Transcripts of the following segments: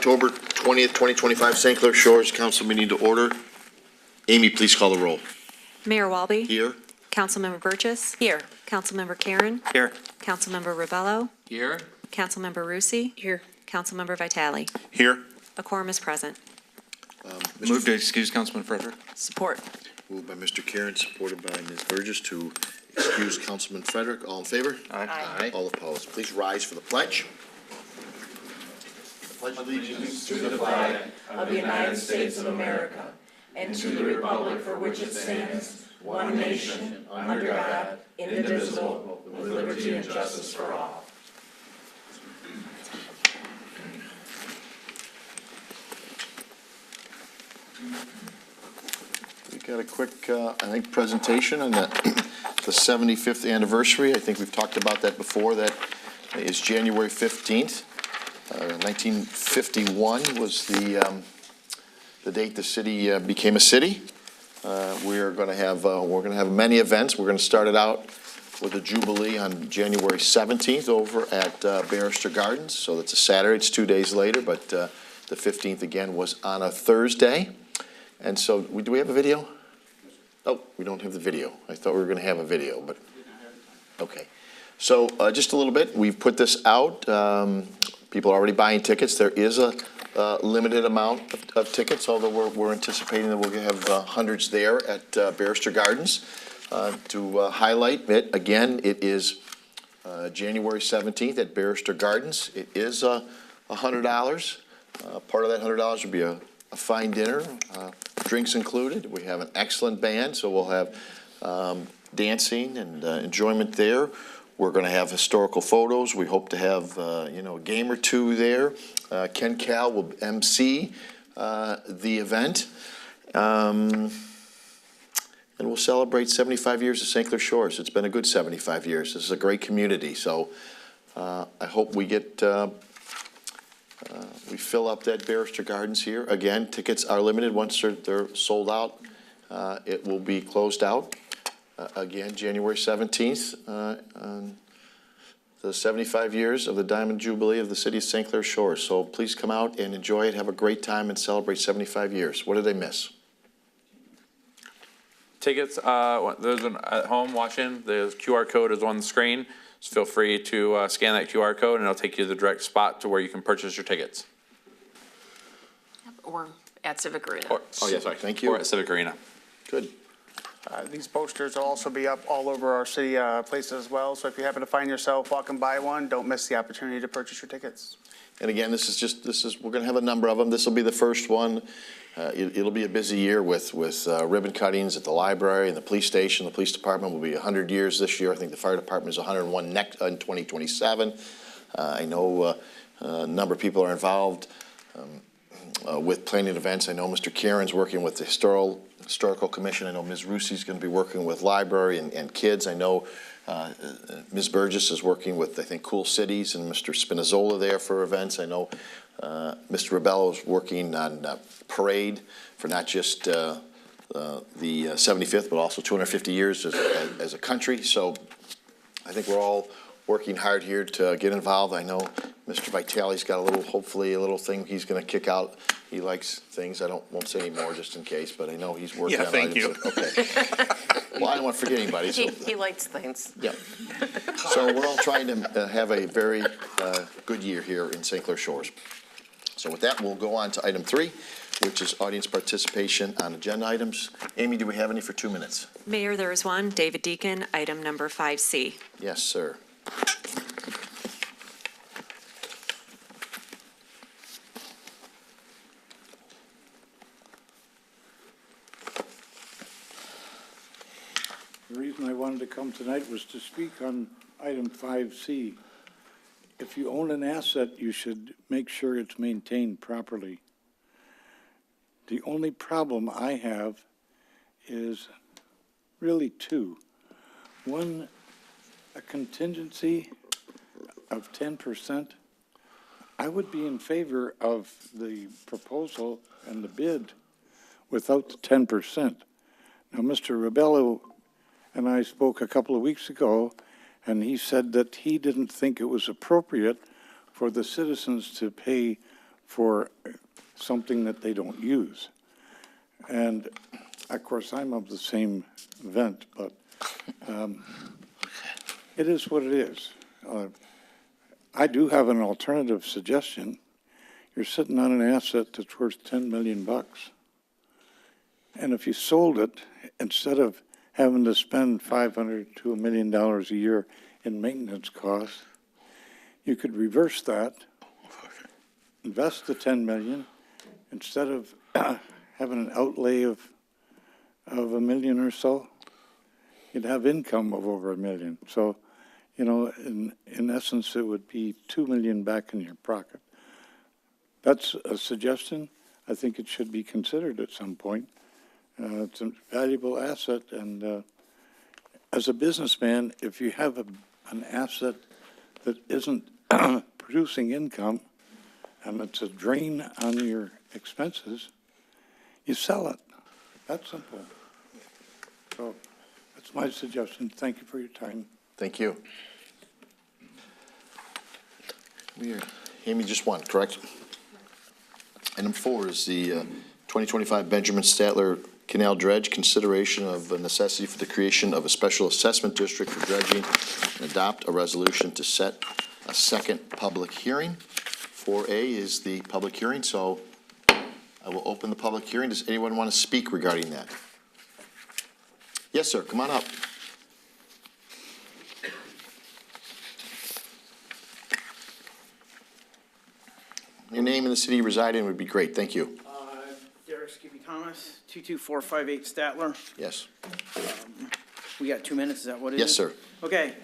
October 20th, 2025 St. Clair Shores Council meeting to order. Amy, please call the roll. Mayor Walby. Here. Councilmember Burgess. Here. Councilmember Karen. Here. Councilmember Rebello. Here. Councilmember Rusi. Here. Councilmember Vitale. Here. A quorum is present. Move to excuse Councilman Frederick. Support. Moved by Mr. Karen, supported by Ms. Burgess to excuse Councilman Frederick. All in favor? Aye. All opposed. Please rise for the pledge. Pledge allegiance to the flag of the United States of America and to the republic for which it stands, one nation, under God, indivisible, with liberty and justice for all. We got a quick, I think, presentation on the 75th anniversary. I think we've talked about that before. That is January 15th. 1951 was the date the city became a city. We're going to have many events. We're going to start it out with a jubilee on January 17th over at Barrister Gardens. So that's a Saturday. It's 2 days later, but the 15th again was on a Thursday. And so, do we have a video? Oh, we don't have the video. I thought we were going to have a video, but okay. So just a little bit. We've put this out. People are already buying tickets. There is a limited amount of tickets, although we're anticipating that we'll have hundreds there at Barrister Gardens to highlight it. Again, it is January 17th at Barrister Gardens. It is $100. Part of that $100 will be a fine dinner, drinks included. We have an excellent band, so we'll have dancing and enjoyment there. We're going to have historical photos. We hope to have, a game or two there. Ken Cal will MC the event. And we'll celebrate 75 years of St. Clair Shores. It's been a good 75 years. This is a great community. So I hope we get, we fill up that Barrister Gardens here. Again, tickets are limited. Once they're sold out, it will be closed out. Again, January 17th, the 75 years of the Diamond Jubilee of the city of St. Clair Shores. So please come out and enjoy it, have a great time, and celebrate 75 years. What did I miss? Tickets, those at home watching, the QR code is on the screen. So feel free to scan that QR code, and it'll take you to the direct spot to where you can purchase your tickets. Or at Civic Arena. Sorry. Thank you. Or at Civic Arena. Good. These posters will also be up all over our city places as well. So if you happen to find yourself walking by one, don't miss the opportunity to purchase your tickets. And again, we're going to have a number of them. This will be the first one. It'll be a busy year with ribbon cuttings at the library and the police station. The police department will be 100 years this year. I think the fire department is 101 in 2027. I know a number of people are involved with planning events. I know Mr. Karen's working with the Historical Commission. I know Ms. Rusi's going to be working with library and kids. I know Ms. Burgess is working with, I think, Cool Cities and Mr. Spinazzola there for events. I know Mr. Rebello is working on parade for not just the 75th, but also 250 years as a country. So I think we're all working hard here to get involved. I know Mr. Vitale's got hopefully a little thing he's going to kick out. He likes things. won't say any more just in case, but I know he's working on items. Yeah, thank you. Okay. Well, I don't want to forget anybody. So. He likes things. Yeah. So we're all trying to have a very good year here in St. Clair Shores. So with that, we'll go on to item 3, which is audience participation on agenda items. Amy, do we have any for 2 minutes? Mayor, there is one. David Deacon, item number 5C. Yes, sir. The reason I wanted to come tonight was to speak on item 5C. If you own an asset, you should make sure it's maintained properly. The only problem I have is really two. One, a contingency of 10%. I would be in favor of the proposal and the bid without the 10%. Now, Mr. Rebello and I spoke a couple of weeks ago, and he said that he didn't think it was appropriate for the citizens to pay for something that they don't use. And of course, I'm of the same vent, but it is what it is. I do have an alternative suggestion. You're sitting on an asset that's worth $10 million. And if you sold it, instead of having to spend $500 to $1 million a year in maintenance costs, you could reverse that, invest the 10 million, instead of having an outlay of $1 million or so, you'd have income of over $1 million. So, you know, in essence, it would be $2 million back in your pocket. That's a suggestion. I think it should be considered at some point. It's a valuable asset, and as a businessman, if you have an asset that isn't producing income, and it's a drain on your expenses, you sell it. That's simple. So that's my suggestion. Thank you for your time. Thank you. Amy, just one, correct? Item 4 is the 2025 Benjamin Statler Canal Dredge, consideration of a necessity for the creation of a special assessment district for dredging, and adopt a resolution to set a second public hearing. 4A is the public hearing, so I will open the public hearing. Does anyone want to speak regarding that? Yes, sir, come on up. Your name and the city you reside in would be great, thank you. Derek Skippy Thomas, 22458 Statler. Yes. We got 2 minutes, is that what it is? Yes, sir. Okay,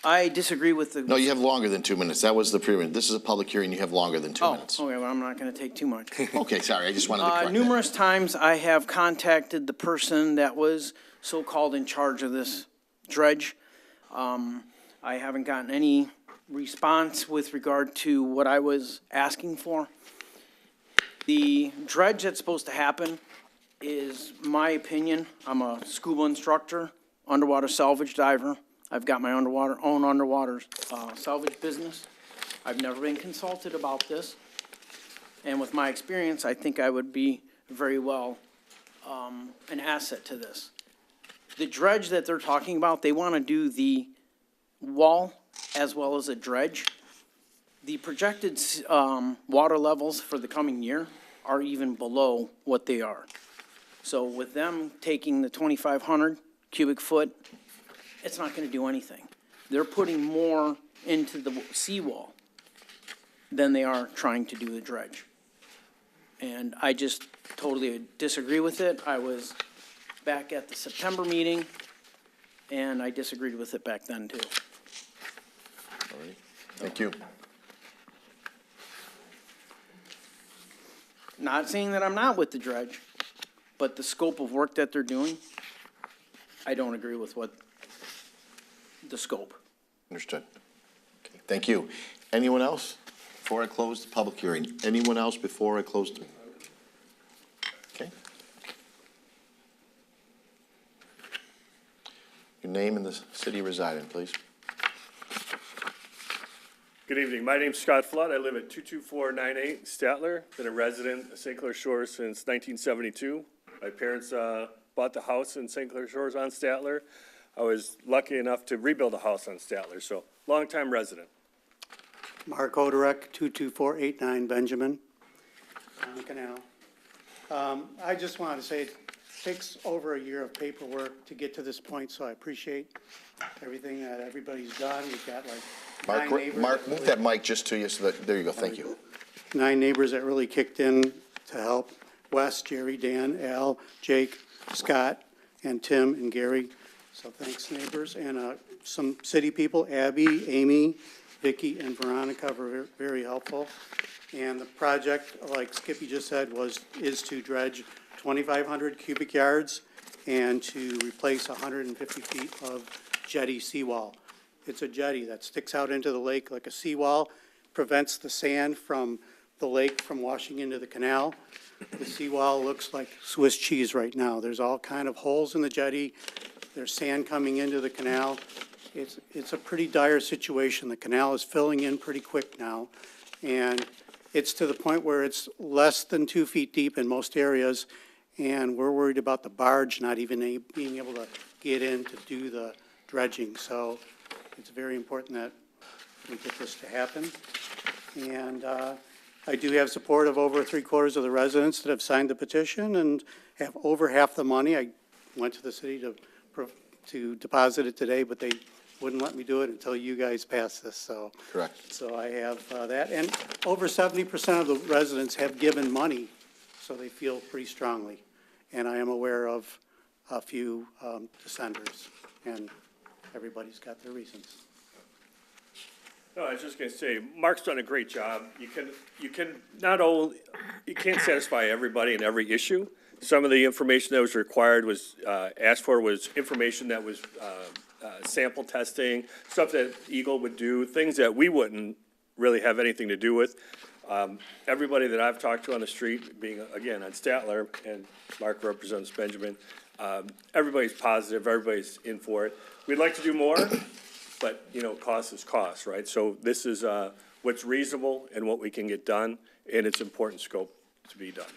I disagree with the. No, you have longer than 2 minutes. That was the previous. This is a public hearing. You have longer than 2 minutes. Oh, okay, well, I'm not gonna take too much. Okay, sorry. I just wanted to correct that. Numerous times I have contacted the person that was so-called in charge of this dredge. I haven't gotten any response with regard to what I was asking for. The dredge that's supposed to happen is, my opinion, I'm a scuba instructor, underwater salvage diver. I've got my own underwater salvage business. I've never been consulted about this. And with my experience, I think I would be very well an asset to this. The dredge that they're talking about, they want to do the wall as well as a dredge. The projected water levels for the coming year are even below what they are. So with them taking the 2,500 cubic foot, it's not going to do anything. They're putting more into the seawall than they are trying to do the dredge. And I just totally disagree with it. I was back at the September meeting, and I disagreed with it back then, too. All right. Thank you. Not saying that I'm not with the dredge, but the scope of work that they're doing, I don't agree with what the scope. Understood. Okay, thank you. Anyone else before I close the public hearing? Anyone else before I close the? Okay. Your name and the city you reside in, please. Good evening. My name's Scott Flood. I live at 22498 Statler. Been a resident of St. Clair Shores since 1972. My parents bought the house in St. Clair Shores on Statler. I was lucky enough to rebuild a house on Statler, so longtime resident. Mark Odorek, 22489 Benjamin, on the canal. I just wanted to say it takes over a year of paperwork to get to this point, so I appreciate everything that everybody's done. We've got like 9 neighbors. Mark, move that mic just to you so that, there you go, thank you. 9 neighbors that really kicked in to help. Wes, Jerry, Dan, Al, Jake, Scott, and Tim and Gary. So thanks, neighbors. And some city people, Abby, Amy, Vicky, and Veronica were very helpful. And the project, like Skippy just said, is to dredge 2,500 cubic yards and to replace 150 feet of jetty seawall. It's a jetty that sticks out into the lake like a seawall, prevents the sand from the lake from washing into the canal. The seawall looks like Swiss cheese right now. There's all kind of holes in the jetty. There's sand coming into the canal. It's a pretty dire situation. The canal is filling in pretty quick now. And It's to the point where it's less than 2 feet deep in most areas, and we're worried about the barge not even being able to get in to do the dredging. So it's very important that we get this to happen. And I do have support of over 3/4 of the residents that have signed the petition and have over half the money. I went to the city to deposit it today, but they wouldn't let me do it until you guys pass this, so. Correct. So I have that, and over 70% of the residents have given money, so they feel pretty strongly. And I am aware of a few dissenters, and everybody's got their reasons. No, I was just gonna say, Mark's done a great job. You can not only, you can't satisfy everybody in every issue. Some of the information that was required was, asked for was information that was, sample testing, stuff that Eagle would do, things that we wouldn't really have anything to do with. Everybody that I've talked to on the street, being, again, on Statler, and Mark represents Benjamin, everybody's positive, everybody's in for it. We'd like to do more, but, cost is cost, right? So this is what's reasonable and what we can get done, and it's important scope to be done.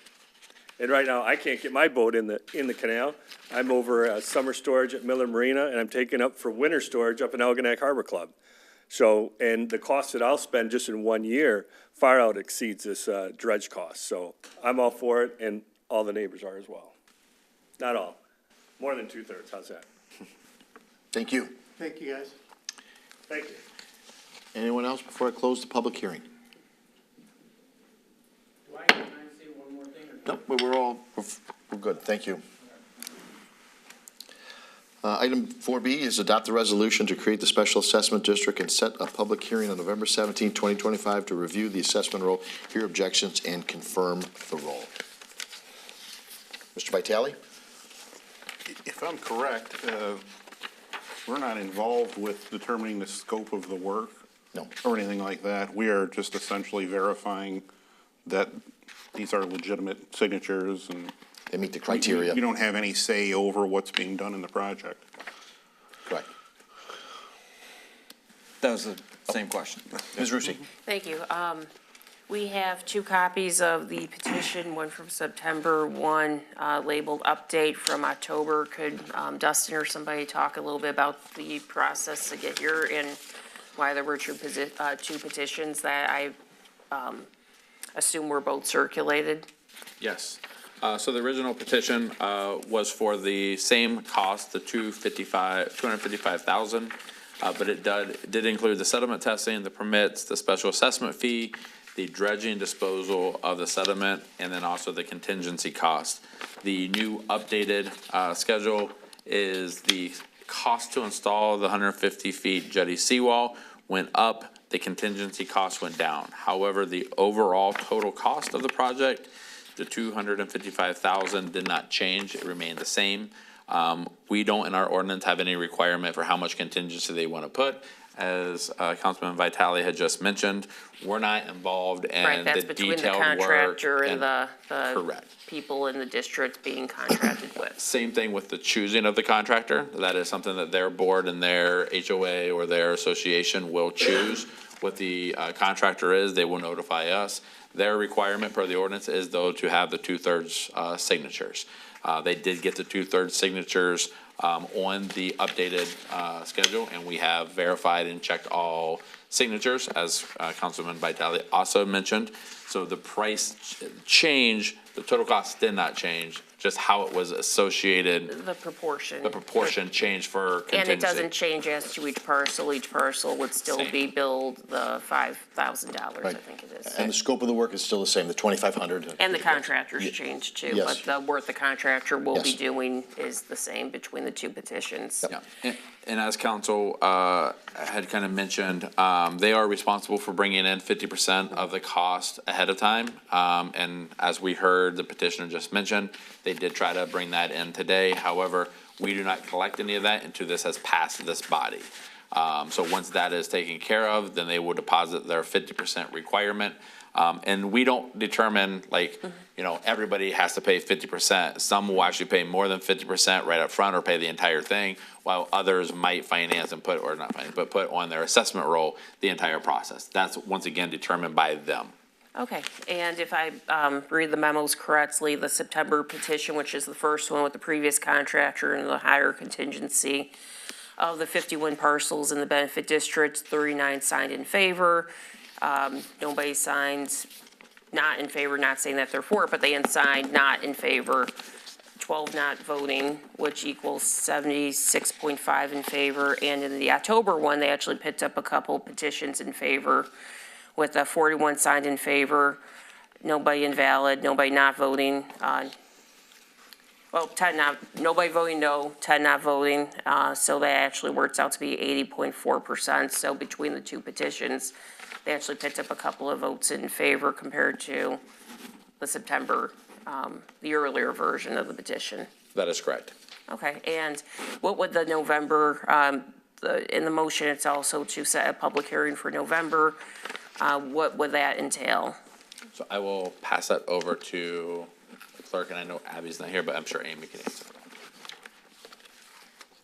And right now, I can't get my boat in the canal. I'm over summer storage at Miller Marina, and I'm taking up for winter storage up in Algonac Harbor Club. So, and the cost that I'll spend just in 1 year far out exceeds this dredge cost. So I'm all for it, and all the neighbors are as well. Not all, more than 2/3, how's that? Thank you. Thank you, guys. Thank you. Anyone else before I close the public hearing? Do I have time to say one more thing? Nope, we're good, thank you. Item 4B is adopt the resolution to create the special assessment district and set a public hearing on November 17, 2025 to review the assessment roll, hear objections, and confirm the roll. Mr. Vitale? If I'm correct, we're not involved with determining the scope of the work. No. Or anything like that. We are just essentially verifying that these are legitimate signatures and. They meet the criteria. You don't have any say over what's being done in the project. Correct. That was the same question. Ms. Rusi? Thank you. We have 2 copies of the petition, one from September, one labeled update from October. Could Dustin or somebody talk a little bit about the process to get here and why there were 2 petitions that I assume were both circulated? Yes. So the original petition was for the same cost, the $255,000, but it did include the settlement testing, the permits, the special assessment fee, the dredging disposal of the sediment, and then also the contingency cost. The new updated schedule is the cost to install the 150 feet jetty seawall went up, the contingency cost went down. However, the overall total cost of the project, the $255,000, did not change. It remained the same. We don't, in our ordinance, have any requirement for how much contingency they want to put. As Councilman Vitale had just mentioned, we're not involved in Right, that's the between the detailed work. contractor and the Correct. people in the district being contracted with. Same thing with the choosing of the contractor. That is something that their board and their HOA or their association will choose. What the contractor is, they will notify us. Their requirement per the ordinance is, though, to have the 2/3 signatures. They did get the 2/3 signatures on the updated schedule, and we have verified and checked all signatures, as Councilman Vitale also mentioned. So the price change, the total cost did not change, just how it was associated. The proportion. The proportion changed for contingency. And it doesn't change as to each parcel. Each parcel would still Same. be billed the $5,000, I Right. think it is. And the scope of the work is still the same, the 2,500. And the contractors changed too, Yes. but the work the contractor will be Yes. doing is the same between the 2 petitions. Yeah, and as council had kind of mentioned, they are responsible for bringing in 50% of the cost ahead of time. And as we heard, the petitioner just mentioned, they did try to bring that in today. However, we do not collect any of that until this has passed this body. So once that is taken care of, then they will deposit their 50% requirement. And we don't determine, like, everybody has to pay 50%. Some will actually pay more than 50% right up front or pay the entire thing, while others might finance and put on their assessment roll the entire process. That's once again determined by them. Okay, and if I read the memos correctly, the September petition, which is the first one with the previous contractor and the higher contingency, of the 51 parcels in the benefit district, 39 signed in favor. Nobody signed not in favor, not saying that they're for it, but they signed not in favor. 12 not voting, which equals 76.5 in favor. And in the October one, they actually picked up a couple petitions in favor with 41 signed in favor, nobody invalid, nobody not voting. Well, 10 not, nobody voting no, 10 not voting. So that actually works out to be 80.4%. So between the two petitions, they actually picked up a couple of votes in favor compared to the September, the earlier version of the petition. That is correct. Okay, and what would the November, in the motion, it's also to set a public hearing for November. What would that entail? So I will pass that over to the clerk, and I know Abby's not here, but I'm sure Amy can answer.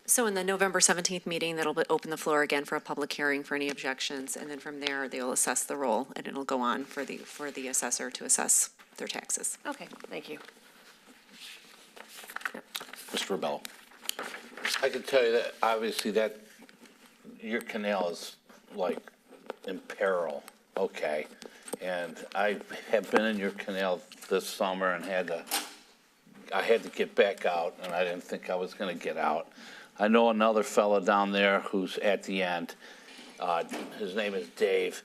So in the November 17th meeting, that'll open the floor again for a public hearing for any objections, and then from there, they'll assess the roll, and it'll go on for the assessor to assess their taxes. Okay, thank you. Mr. Rebello. I can tell you that, obviously, that your canal is like in peril, okay? And I have been in your canal this summer and I had to get back out, and I didn't think I was gonna get out. I know another fella down there who's at the end. His name is Dave.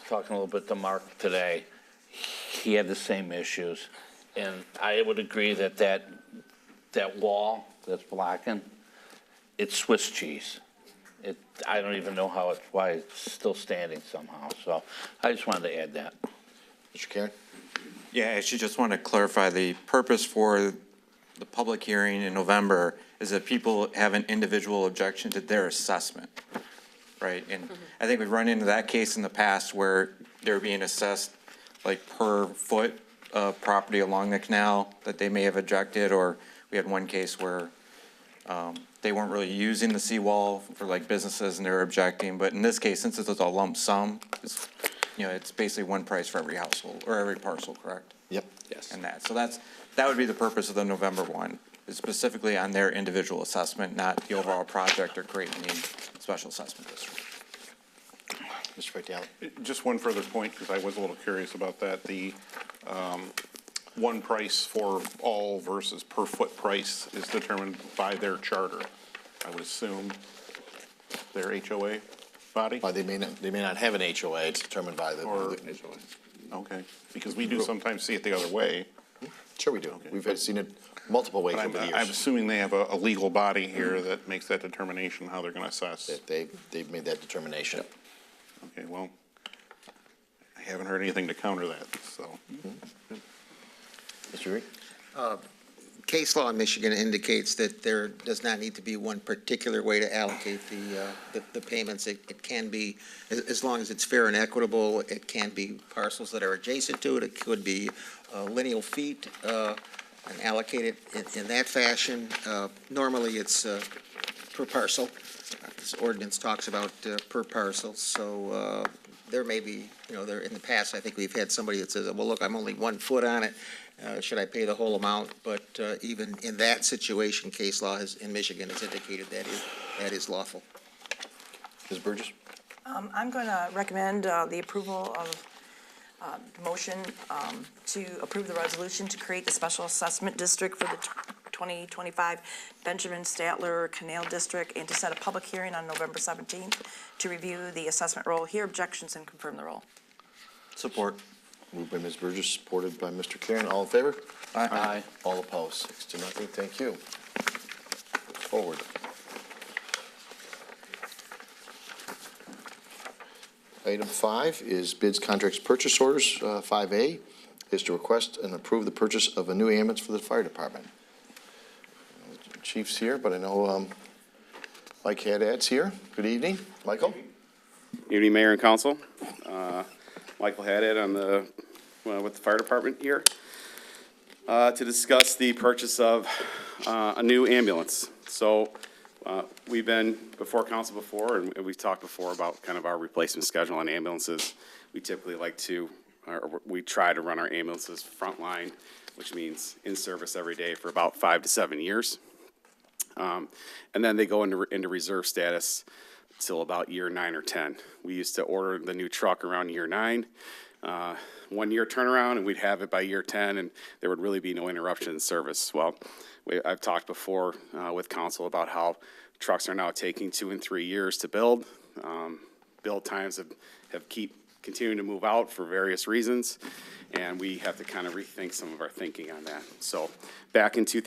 Talking a little bit to Mark today. He had the same issues. And I would agree that that wall that's blocking, it's Swiss cheese. I don't even know why it's still standing somehow. So I just wanted to add that. Mr. Karen? Yeah, I actually just want to clarify the purpose for the public hearing in November is that people have an individual objection to their assessment, right? And I think we've run into that case in the past where they're being assessed like per foot of property along the canal that they may have objected, or we had one case where they weren't really using the seawall for like businesses and they were objecting. But in this case, since it's a lump sum, it's basically one price for every household or every parcel, correct? Yep. Yes. And that would be the purpose of the November one, is specifically on their individual assessment, not the overall project or creating the special assessment district. Mr. Vitale? Just one further point, because I was a little curious about that. The one price for all versus per foot price is determined by their charter. I would assume their HOA body? They may not have an HOA, it's determined by the Or- HOA. Okay, because we do sometimes see it the other way. Sure we do. We've seen it multiple ways But over the I'm years. assuming they have a legal body here that makes that determination, how they're gonna assess. That they've made that determination. Okay, well, I haven't heard anything to counter that, so. Mr. Reed? Case law in Michigan indicates that there does not need to be one particular way to allocate the payments. It can be, as long as it's fair and equitable, it can be parcels that are adjacent to it. It could be lineal feet and allocated in that fashion. Normally, it's per parcel. This ordinance talks about per parcel, so there may be, there in the past, I think we've had somebody that says, well, look, I'm only 1 foot on it. Should I pay the whole amount? But even in that situation, case law in Michigan has indicated that is lawful. Ms. Burgess? I'm going to recommend the approval of the motion to approve the resolution to create the special assessment district for the 2025 Benjamin Statler Canal District and to set a public hearing on November 17th to review the assessment roll, hear objections, and confirm the roll. Support. Moved by Ms. Burgess, supported by Mr. Karen. All in favor? Aye. All opposed? 6-0. Thank you. Forward. Item 5 is bids, contracts, purchase orders. 5A is to request and approve the purchase of a new ambulance for the fire department. Chief's here, but I know Mike Haddad's here. Good evening, Michael. Evening, Mayor and Council. Michael Haddad with the fire department here to discuss the purchase of a new ambulance. So we've been before council before, and we've talked before about kind of our replacement schedule on ambulances. We typically like to or we try to run our ambulances frontline, which means in service every day for about 5 to 7 years. And then they go into reserve status till about year 9 or 10. We used to order the new truck around year 9, 1 year turnaround, and we'd have it by year 10, and there would really be no interruption in service. Well, I've talked before with council about how trucks are now taking 2 and 3 years to build. Build times have keep continuing to move out for various reasons, and we have to kind of rethink some of our thinking on that. So back in it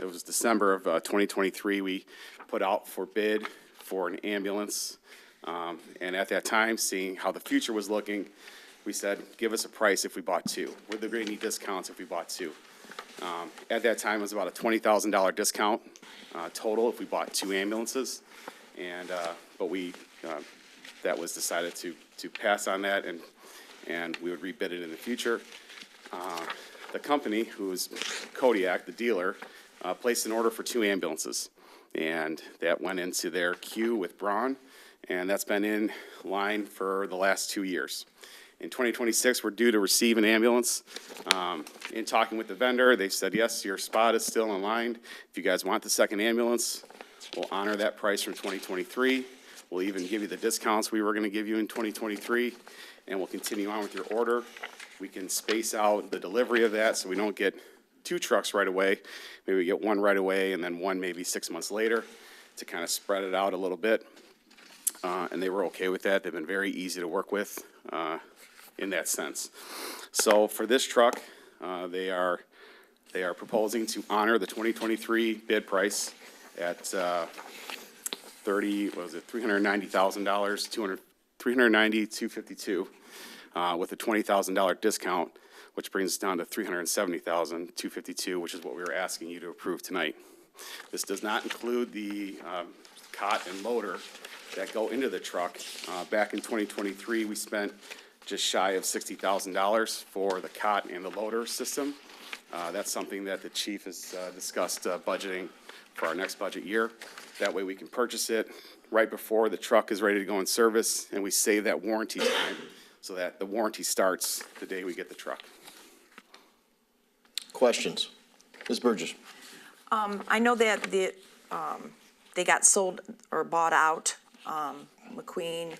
was December of 2023, we put out for bid for an ambulance. And at that time, seeing how the future was looking, we said, give us a price if we bought 2. Would there be any discounts if we bought 2? At that time, it was about a $20,000 discount total if we bought 2 ambulances. And, but that was decided to pass on that, and we would rebid it in the future. The company, who is Kodiak, the dealer, placed an order for 2 ambulances. And that went into their queue with Braun, and that's been in line for the last 2 years. In 2026, we're due to receive an ambulance. In talking with the vendor, they said, yes, your spot is still in line. If you guys want the second ambulance, we'll honor that price from 2023. We'll even give you the discounts we were going to give you in 2023, and we'll continue on with your order. We can space out the delivery of that so we don't get 2 trucks right away. Maybe we get 1 right away and then 1 maybe 6 months later to kind of spread it out a little bit. And they were okay with that. They've been very easy to work with in that sense. So for this truck, they are proposing to honor the 2023 bid price at $390,000, $390,252 with a $20,000 discount, which brings us down to $370,252, which is what we were asking you to approve tonight. This does not include the cot and loader that go into the truck. Back in 2023, we spent just shy of $60,000 for the cot and the loader system. That's something that the chief has discussed budgeting for our next budget year. That way we can purchase it right before the truck is ready to go in service, and we save that warranty time so that the warranty starts the day we get the truck. Questions? Ms. Burgess? I know that they got sold or bought out, McQueen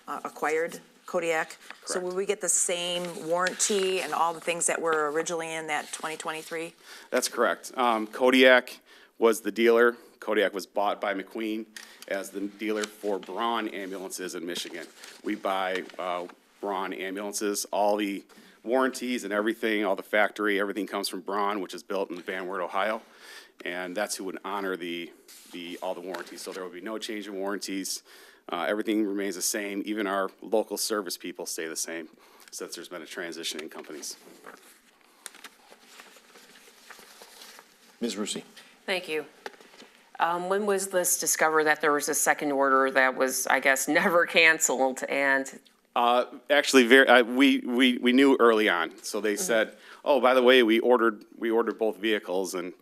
acquired Kodiak. So will we get the same warranty and all the things that were originally in that 2023? That's correct. Kodiak was the dealer. Kodiak was bought by McQueen as the dealer for Braun ambulances in Michigan. We buy Braun ambulances. All the warranties and everything, all the factory, everything comes from Braun, which is built in Van Wert, Ohio. And that's who would honor all the warranties. So there will be no change in warranties. Everything remains the same. Even our local service people stay the same since there's been a transition in companies. Ms. Rusi? Thank you. When was this discovered that there was a second order that was, I guess, never canceled? And Actually, we knew early on. So they said, oh, by the way, we ordered both vehicles, and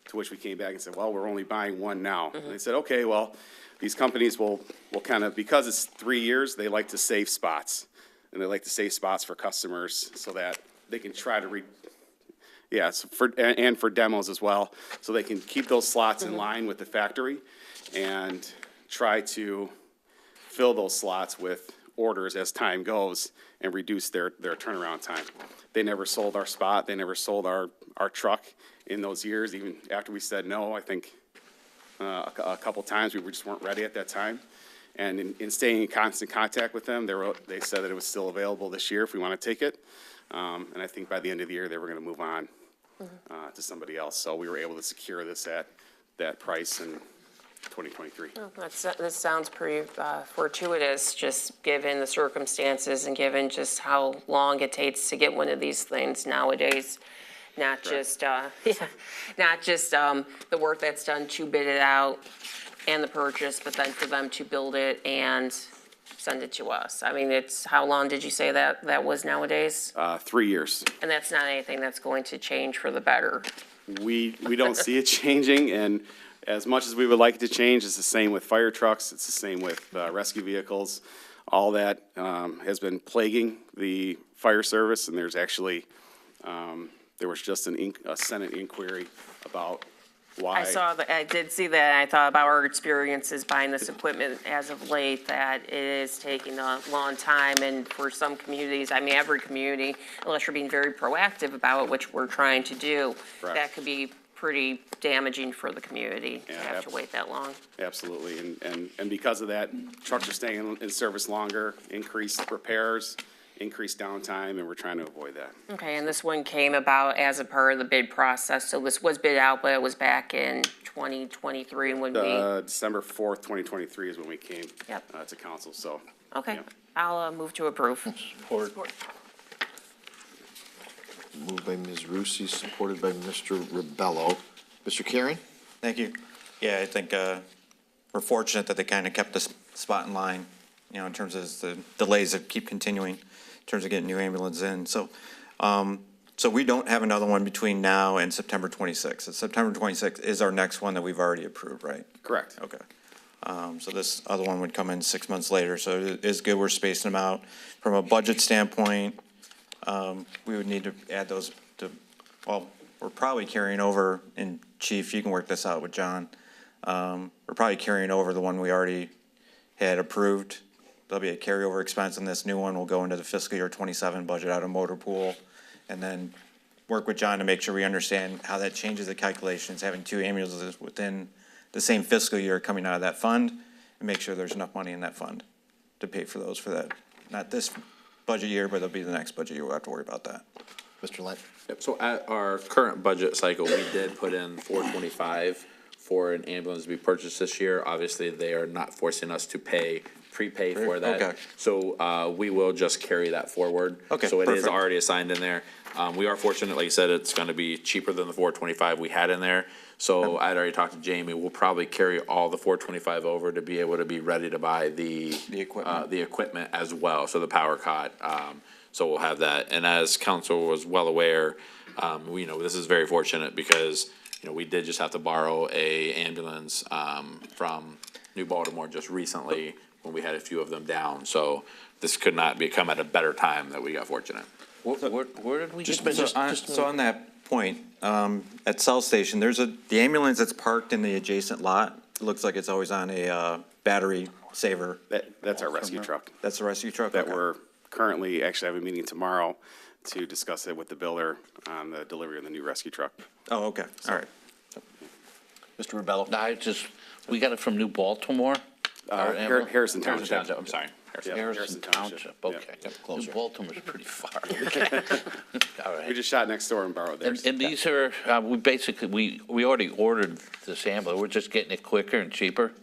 to which we came back and said, well, we're only buying 1 now. And they said, okay, well, these companies will kind of, because it's 3 years, they like to save spots. And they like to save spots for customers so that they can try to and for demos as well, so they can keep those slots in line with the factory and try to fill those slots with orders as time goes and reduce their turnaround time. They never sold our spot. They never sold our truck in those years, even after we said no. I think a couple times we just weren't ready at that time. And in staying in constant contact with them, they said that it was still available this year if we want to take it. And I think by the end of the year, they were going to move on to somebody else. So we were able to secure this at that price in 2023. well, that sounds pretty fortuitous, just given the circumstances and given just how long it takes to get one of these things nowadays. Not just, not just the work that's done to bid it out and the purchase, but then for them to build it and send it to us. I mean, how long did you say that was nowadays? 3 years. And that's not anything that's going to change for the better. We don't see it changing, and as much as we would like it to change, it's the same with fire trucks, it's the same with rescue vehicles. All that has been plaguing the fire service, and there's actually, there was just a Senate inquiry about why. I did see that, and I thought about our experiences buying this equipment as of late, that it is taking a long time, and for some communities, I mean, every community, unless you're being very proactive about it, which we're trying to do, Correct. that could be pretty damaging for the community to have to wait that long. Absolutely, and because of that, trucks are staying in service longer, increased repairs, increased downtime, and we're trying to avoid that. Okay, and this one came about as a part of the bid process, so this was bid out, but it was back in 2023 when we, December 4th, 2023 is when we came Yep. to council, so. okay, yeah. I'll move to approve. Support. Moved by Ms. Rusi, supported by Mr. Rebello. Mr. Karen? Thank you. Yeah, I think we're fortunate that they kind of kept us spot in line, you know, in terms of the delays that keep continuing, in terms of getting new ambulance in. So, so we don't have another one between now and September 26th. September 26th is our next one that we've already approved, right? Correct. Okay. So this other one would come in 6 months later, so it is good we're spacing them out. From a budget standpoint, we would need to add those to, well, we're probably carrying over, and Chief, you can work this out with John. We're probably carrying over the one we already had approved. There'll be a carryover expense, and this new one will go into the fiscal year 27 budget out of motor pool. And then work with John to make sure we understand how that changes the calculations, having two ambulances within the same fiscal year coming out of that fund, and make sure there's enough money in that fund to pay for those for that. Not this budget year, but it'll be the next budget year. We'll have to worry about that. Mr. Lent? Yep, so at our current budget cycle, we did put in 425 for an ambulance to be purchased this year. Obviously, they are not forcing us to prepay for that. Okay. So, we will just carry that forward. Okay, So it is perfect. already assigned in there. We are fortunate, like you said, it's gonna be cheaper than the 425 we had in there. So I'd already talked to Jamie, we'll probably carry all the 425 over to be able to be ready to buy the equipment as well, so the power cot. So we'll have that. And as council was well aware, we know this is very fortunate because, you know, we did just have to borrow a ambulance, from New Baltimore just recently when we had a few of them down. So this could not come at a better time that we got fortunate. Where did we get So on that point, at South Station, there's the ambulance that's parked in the adjacent lot. It looks like it's always on a battery saver. That's our rescue truck. That's the rescue truck? That Okay. we're currently, actually have a meeting tomorrow to discuss it with the builder on the delivery of the new rescue truck. Oh, okay, all right. Mr. Rebello? We got it from New Baltimore? Our ambulance? Harrison Township. I'm sorry. Yeah, Harrison Township, yeah. okay. closer. New Baltimore's pretty far. All We right. just shot next door and borrowed theirs. And these are, we basically, we already ordered this ambulance, we're just getting it quicker and cheaper?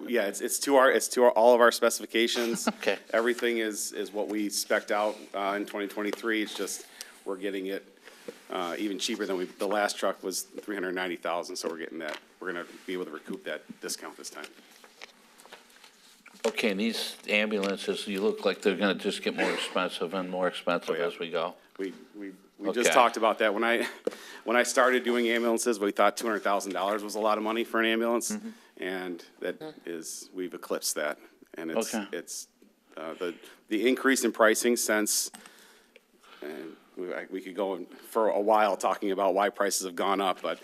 Yeah, it's to all of our specifications. Okay. Everything is what we spec'd out in 2023. It's just, we're getting it even cheaper than the last truck was $390,000, so we're getting that. We're gonna be able to recoup that discount this time. Okay, and these ambulances, you look like they're gonna just get more expensive and more expensive yeah. as we go. We just Okay. talked about that. When I started doing ambulances, we thought $200,000 was a lot of money for an ambulance. And that is, we've eclipsed that. And Okay. it's, the increase in pricing since, and we could go for a while talking about why prices have gone up, but,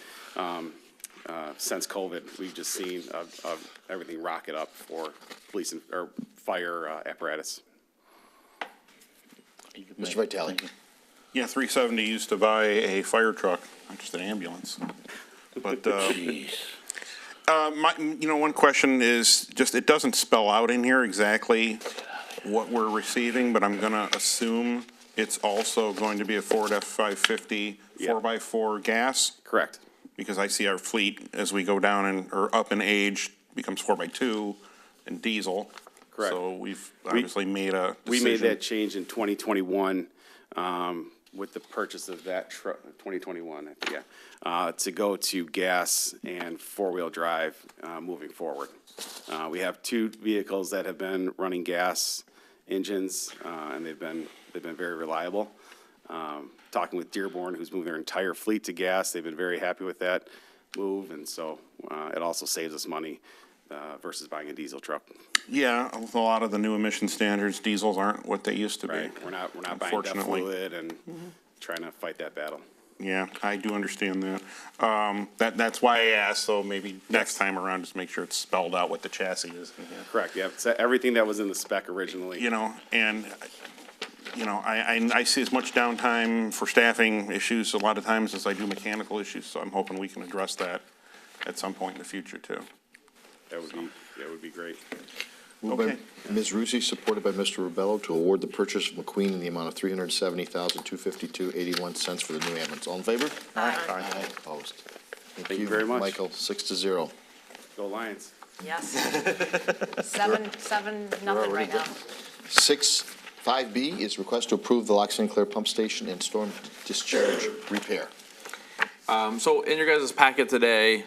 since COVID, we've just seen, everything rocket up for police or fire, apparatus. Mr. Vitale? Yeah, 370 used to buy a fire truck, not just an ambulance. But, Jeez. one question is just, it doesn't spell out in here exactly what we're receiving, but I'm gonna assume it's also going to be a Ford F-550 4x4 gas? Correct. Because I see our fleet, as we go down or up in age, becomes 4x2 and diesel. Correct. So we've obviously made a decision. We made that change in 2021 with the purchase of that truck, 2021, to go to gas and four-wheel drive moving forward. We have two vehicles that have been running gas engines, and they've been very reliable. Talking with Dearborn, who's moving their entire fleet to gas, they've been very happy with that. move, and so it also saves us money versus buying a diesel truck. Yeah, with a lot of the new emission standards, diesels aren't what they used to be. Right, we're not buying DEF Unfortunately. fluid and trying to fight that battle. Yeah, I do understand that. That's why I asked, so maybe next time around, just make sure it's spelled out what the chassis is. Correct, yeah, it's everything that was in the spec originally. You know, and, you know, I see as much downtime for staffing issues a lot of times as I do mechanical issues, so I'm hoping we can address that at some point in the future, too. That would be great. Moved by Okay. Ms. Rusi, supported by Mr. Rebello, to award the purchase of McQueen in the amount of $370,252.81 for the new ambulance. All in favor? Aye. Opposed? Thank you very much. Michael, 6-0. Go Lions. Yes. 7-0 right now. 5B is request to approve the Clair pump station and storm discharge repair. So in your guys' packet today,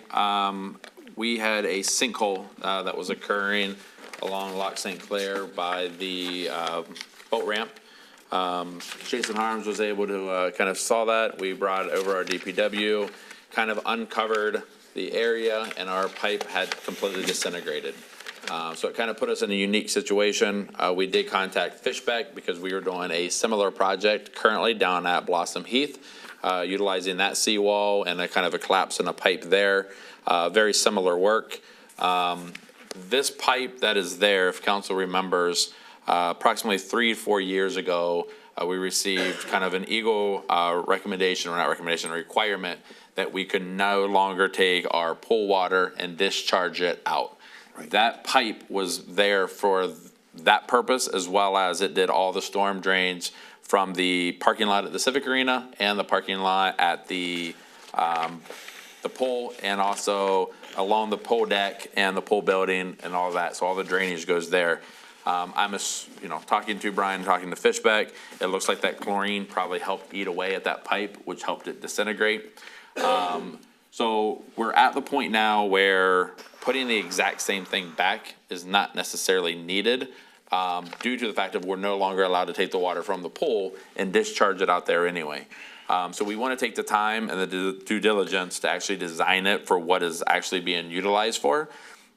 we had a sinkhole that was occurring along Loch St. Clair by the boat ramp. Jason Harms was able to kind of saw that. We brought over our DPW, kind of uncovered the area, and our pipe had completely disintegrated. So it kind of put us in a unique situation. We did contact Fishbeck because we were doing a similar project currently down at Blossom Heath, utilizing that seawall and a kind of a collapse in a pipe there. Very similar work. This pipe that is there, if council remembers, approximately 3 to 4 years ago, we received kind of an EGLE requirement that we could no longer take our pool water and discharge it out. That pipe was there for that purpose, as well as it did all the storm drains from the parking lot at the Civic Arena and the parking lot at the pool, and also along the pool deck and the pool building and all that. So all the drainage goes there. Talking to Brian, talking to Fishbeck, it looks like that chlorine probably helped eat away at that pipe, which helped it disintegrate. So we're at the point now where putting the exact same thing back is not necessarily needed, due to the fact that we're no longer allowed to take the water from the pool and discharge it out there anyway. So we want to take the time and the due diligence to actually design it for what is actually being utilized for.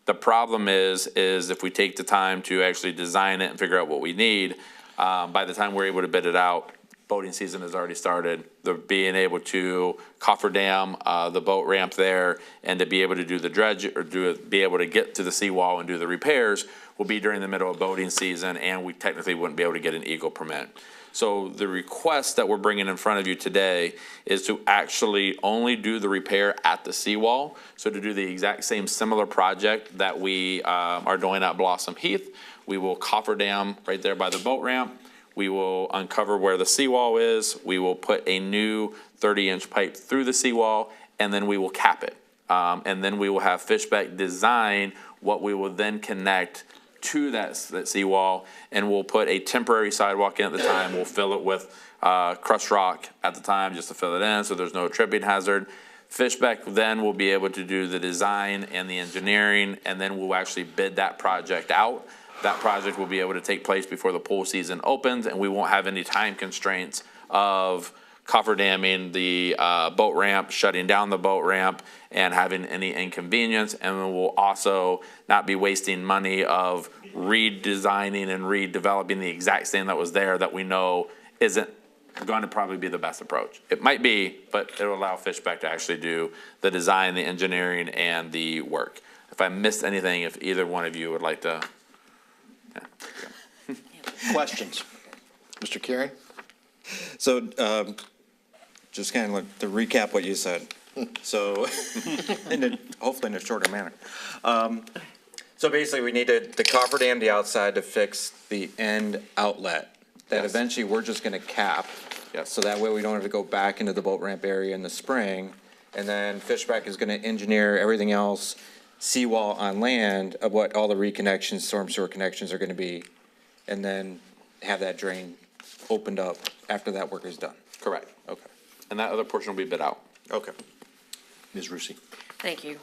The problem is if we take the time to actually design it and figure out what we need, by the time we're able to bid it out, boating season has already started. The being able to cofferdam the boat ramp there and to be able to do the dredge or be able to get to the seawall and do the repairs will be during the middle of boating season, and we technically wouldn't be able to get an EGLE permit. So the request that we're bringing in front of you today is to actually only do the repair at the seawall. So to do the exact same similar project that we are doing at Blossom Heath, we will cofferdam right there by the boat ramp. We will uncover where the seawall is. We will put a new 30-inch pipe through the seawall, and then we will cap it. And then we will have Fishbeck design what we will then connect to that seawall, and we'll put a temporary sidewalk in at the time. We'll fill it with crushed rock at the time just to fill it in so there's no tripping hazard. Fishbeck then will be able to do the design and the engineering, and then we'll actually bid that project out. That project will be able to take place before the pool season opens, and we won't have any time constraints of cofferdamming the boat ramp, shutting down the boat ramp, and having any inconvenience. And we will also not be wasting money of redesigning and redeveloping the exact same that was there that we know isn't going to probably be the best approach. It might be, but it'll allow Fishbeck to actually do the design, the engineering, and the work. If I missed anything, if either one of you would like to. Yeah. Questions? Mr. Carey? So, just kind of like to recap what you said. So, hopefully in a shorter manner. So basically, we need to cofferdam the outside to fix the end outlet. That eventually we're just gonna cap. Yes. So that way we don't have to go back into the boat ramp area in the spring. And then Fishbeck is gonna engineer everything else, seawall on land, of what all the reconnections, storm sewer connections are gonna be. And then have that drain opened up after that work is done. Correct. Okay. And that other portion will be bid out. Okay. Ms. Rusi? Thank you.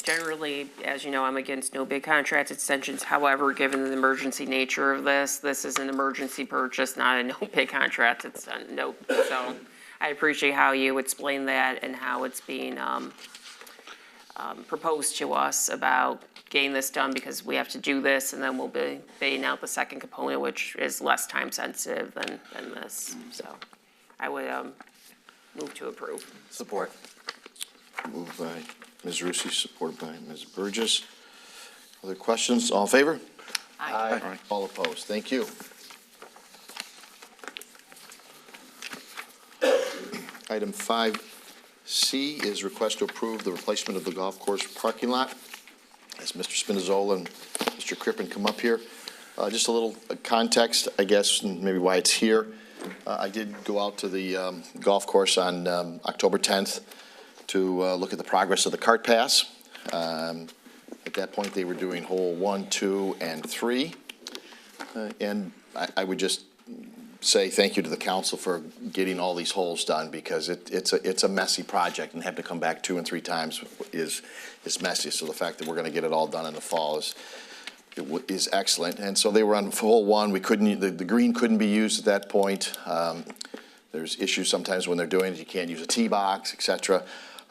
Generally, as you know, I'm against no bid contract extensions. However, given the emergency nature of this is an emergency purchase, not a no bid contract. It's a no. So I appreciate how you explain that and how it's being, proposed to us about getting this done because we have to do this and then we'll be paying out the second component, which is less time sensitive than this. So I would, move to approve. Support. Moved by Ms. Rusi, supported by Ms. Burgess. Other questions? All in favor? Aye. All opposed? Thank you. Item 5C is request to approve the replacement of the golf course parking lot. As Mr. Spinizzola and Mr. Crippen come up here, just a little context, I guess, and maybe why it's here. I did go out to the golf course on October 10th to look at the progress of the cart pass. At that point, they were doing hole 1, 2, and 3. And I would just say thank you to the council for getting all these holes done because it's a messy project and having to come back 2 and 3 times is messy. So the fact that we're going to get it all done in the fall is excellent. And so they were on hole 1. We couldn't, the green couldn't be used at that point. There's issues sometimes when they're doing it. You can't use a tee box, et cetera.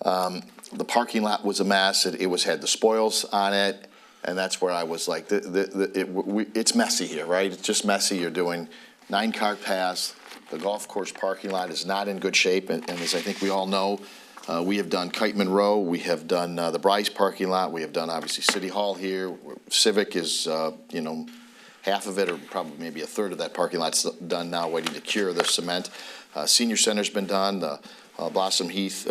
The parking lot was a mess. It had the spoils on it. And that's where I was like, it's messy here, right? It's just messy. You're doing 9-cart pass. The golf course parking lot is not in good shape. And as I think we all know, we have done Kiteman Row. We have done the Bryce parking lot. We have done, obviously, City Hall here. Civic is, half of it, or probably maybe a third of that parking lot's done now, waiting to cure the cement. Senior Center's been done. The Blossom Heath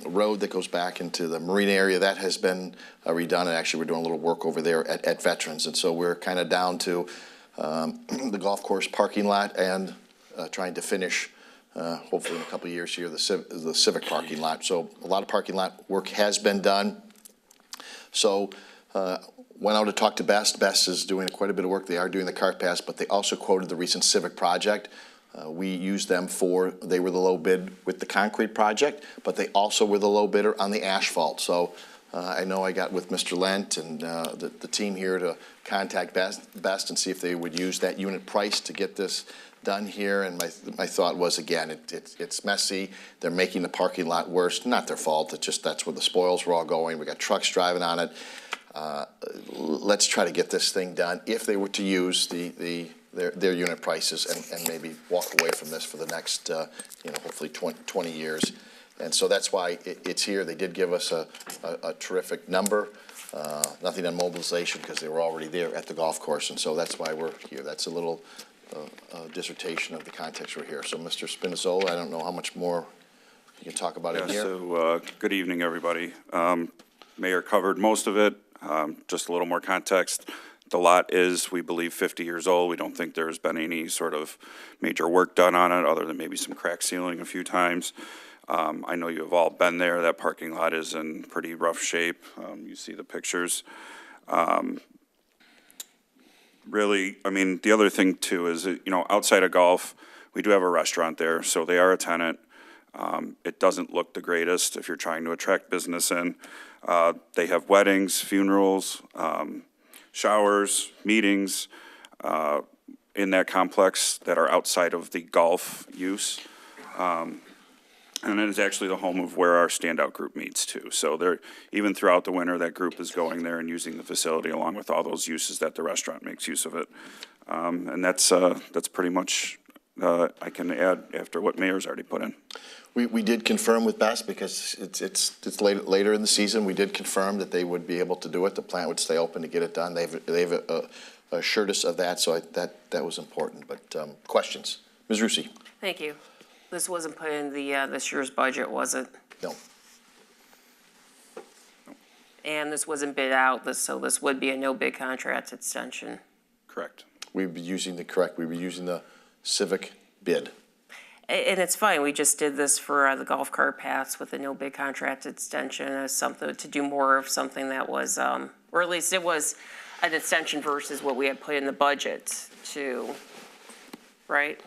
Road that goes back into the marine area, that has been redone. And actually, we're doing a little work over there at Veterans. And so we're kind of down to the golf course parking lot and trying to finish, hopefully in a couple of years here, the Civic parking lot. So a lot of parking lot work has been done. So went out to talk to Best. Best is doing quite a bit of work. They are doing the cart pass, but they also quoted the recent Civic project. We used them they were the low bid with the concrete project, but they also were the low bidder on the asphalt. So I know I got with Mr. Lent and the team here to contact Best and see if they would use that unit price to get this done here. And my thought was, again, it's messy. They're making the parking lot worse. Not their fault. It's just that's where the spoils were all going. We got trucks driving on it. Let's try to get this thing done. If they were to use their unit prices and maybe walk away from this for the next, hopefully 20 years. And so that's why it's here. They did give us a terrific number. Nothing on mobilization because they were already there at the golf course. And so that's why we're here. That's a little dissertation of the context we're here. So Mr. Spinizzola, I don't know how much more you can talk about it here. So good evening, everybody. Mayor covered most of it. Just a little more context. The lot is, we believe, 50 years old. We don't think there's been any sort of major work done on it other than maybe some crack sealing a few times. I know you have all been there. That parking lot is in pretty rough shape. You see the pictures. Really, I mean, the other thing too is, outside of golf, we do have a restaurant there, so they are a tenant. It doesn't look the greatest if you're trying to attract business in. They have weddings, funerals, showers, meetings in that complex that are outside of the golf use. And it is actually the home of where our standout group meets too. So even throughout the winter, that group is going there and using the facility along with all those uses that the restaurant makes use of it. And that's pretty much I can add after what Mayor's already put in. We did confirm with Best because it's later in the season. We did confirm that they would be able to do it. The plant would stay open to get it done. They've assured us of that, so that was important. But questions, Ms. Rusi? Thank you. This wasn't put in the this year's budget, was it? No. And this wasn't bid out, so this would be a no bid contract extension. Correct. We'd be using the Civic bid. And it's fine, we just did this for the golf cart paths with a no bid contract extension as something to do more of something that was, or at least it was an extension versus what we had put in the budget to, right?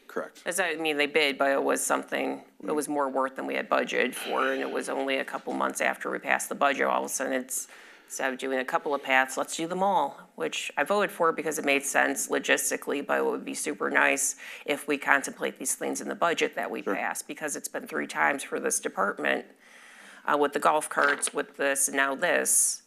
Correct. They bid, but it was something, it was more work than we had budgeted for, and it was only a couple months after we passed the budget, all of a sudden it's Instead of doing a couple of paths, let's do them all, which I voted for because it made sense logistically, but it would be super nice if we contemplate these things in the budget that we pass, because it's been 3 times for this department, with the golf carts, with this, and now this.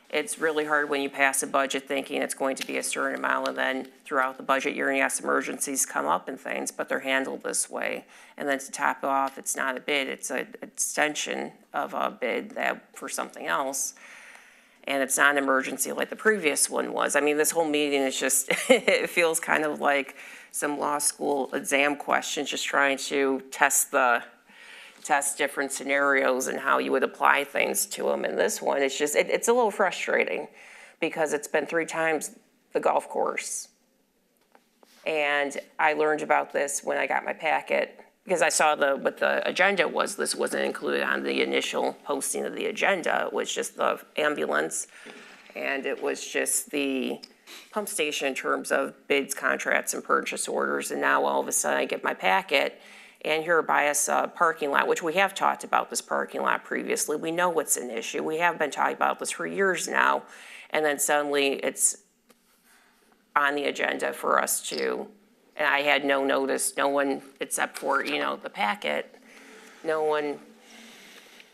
It's really hard when you pass a budget thinking it's going to be a certain amount, and then throughout the budget year, yes, emergencies come up and things, but they're handled this way. And then to top it off, it's not a bid, it's an extension of a bid that, for something else. And it's not an emergency like the previous one was. I mean, this whole meeting is just, it feels kind of like some law school exam questions, just trying to test different scenarios and how you would apply things to them. And this one, it's just, it's a little frustrating because it's been 3 times the golf course. And I learned about this when I got my packet, because I saw what the agenda was. This wasn't included on the initial posting of the agenda. It was just the ambulance, and it was just the pump station in terms of bids, contracts, and purchase orders. And now all of a sudden I get my packet, and here by us parking lot, which we have talked about this parking lot previously. We know it's an issue. We have been talking about this for years now. And then suddenly it's on the agenda for us to, and I had no notice, no one, except for, the packet, no one,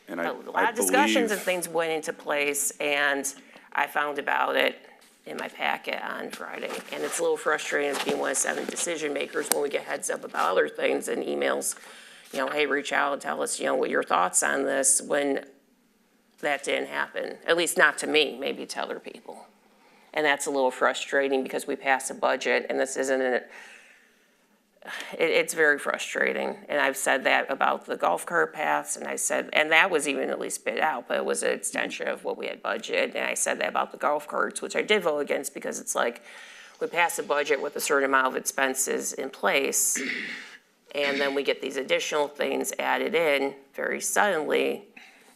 And a lot of discussions and things went into place, and I found about it in my packet on Friday. And it's a little frustrating as being one of 7 decision makers when we get heads up about other things and emails, hey, reach out and tell us, what your thoughts on this, when that didn't happen, at least not to me, maybe to other people. And that's a little frustrating because we passed a budget and this isn't it's very frustrating. And I've said that about the golf cart paths, and that was even at least bid out, but it was an extension of what we had budgeted. And I said that about the golf carts, which I did vote against because it's like, we pass a budget with a certain amount of expenses in place, and then we get these additional things added in very suddenly,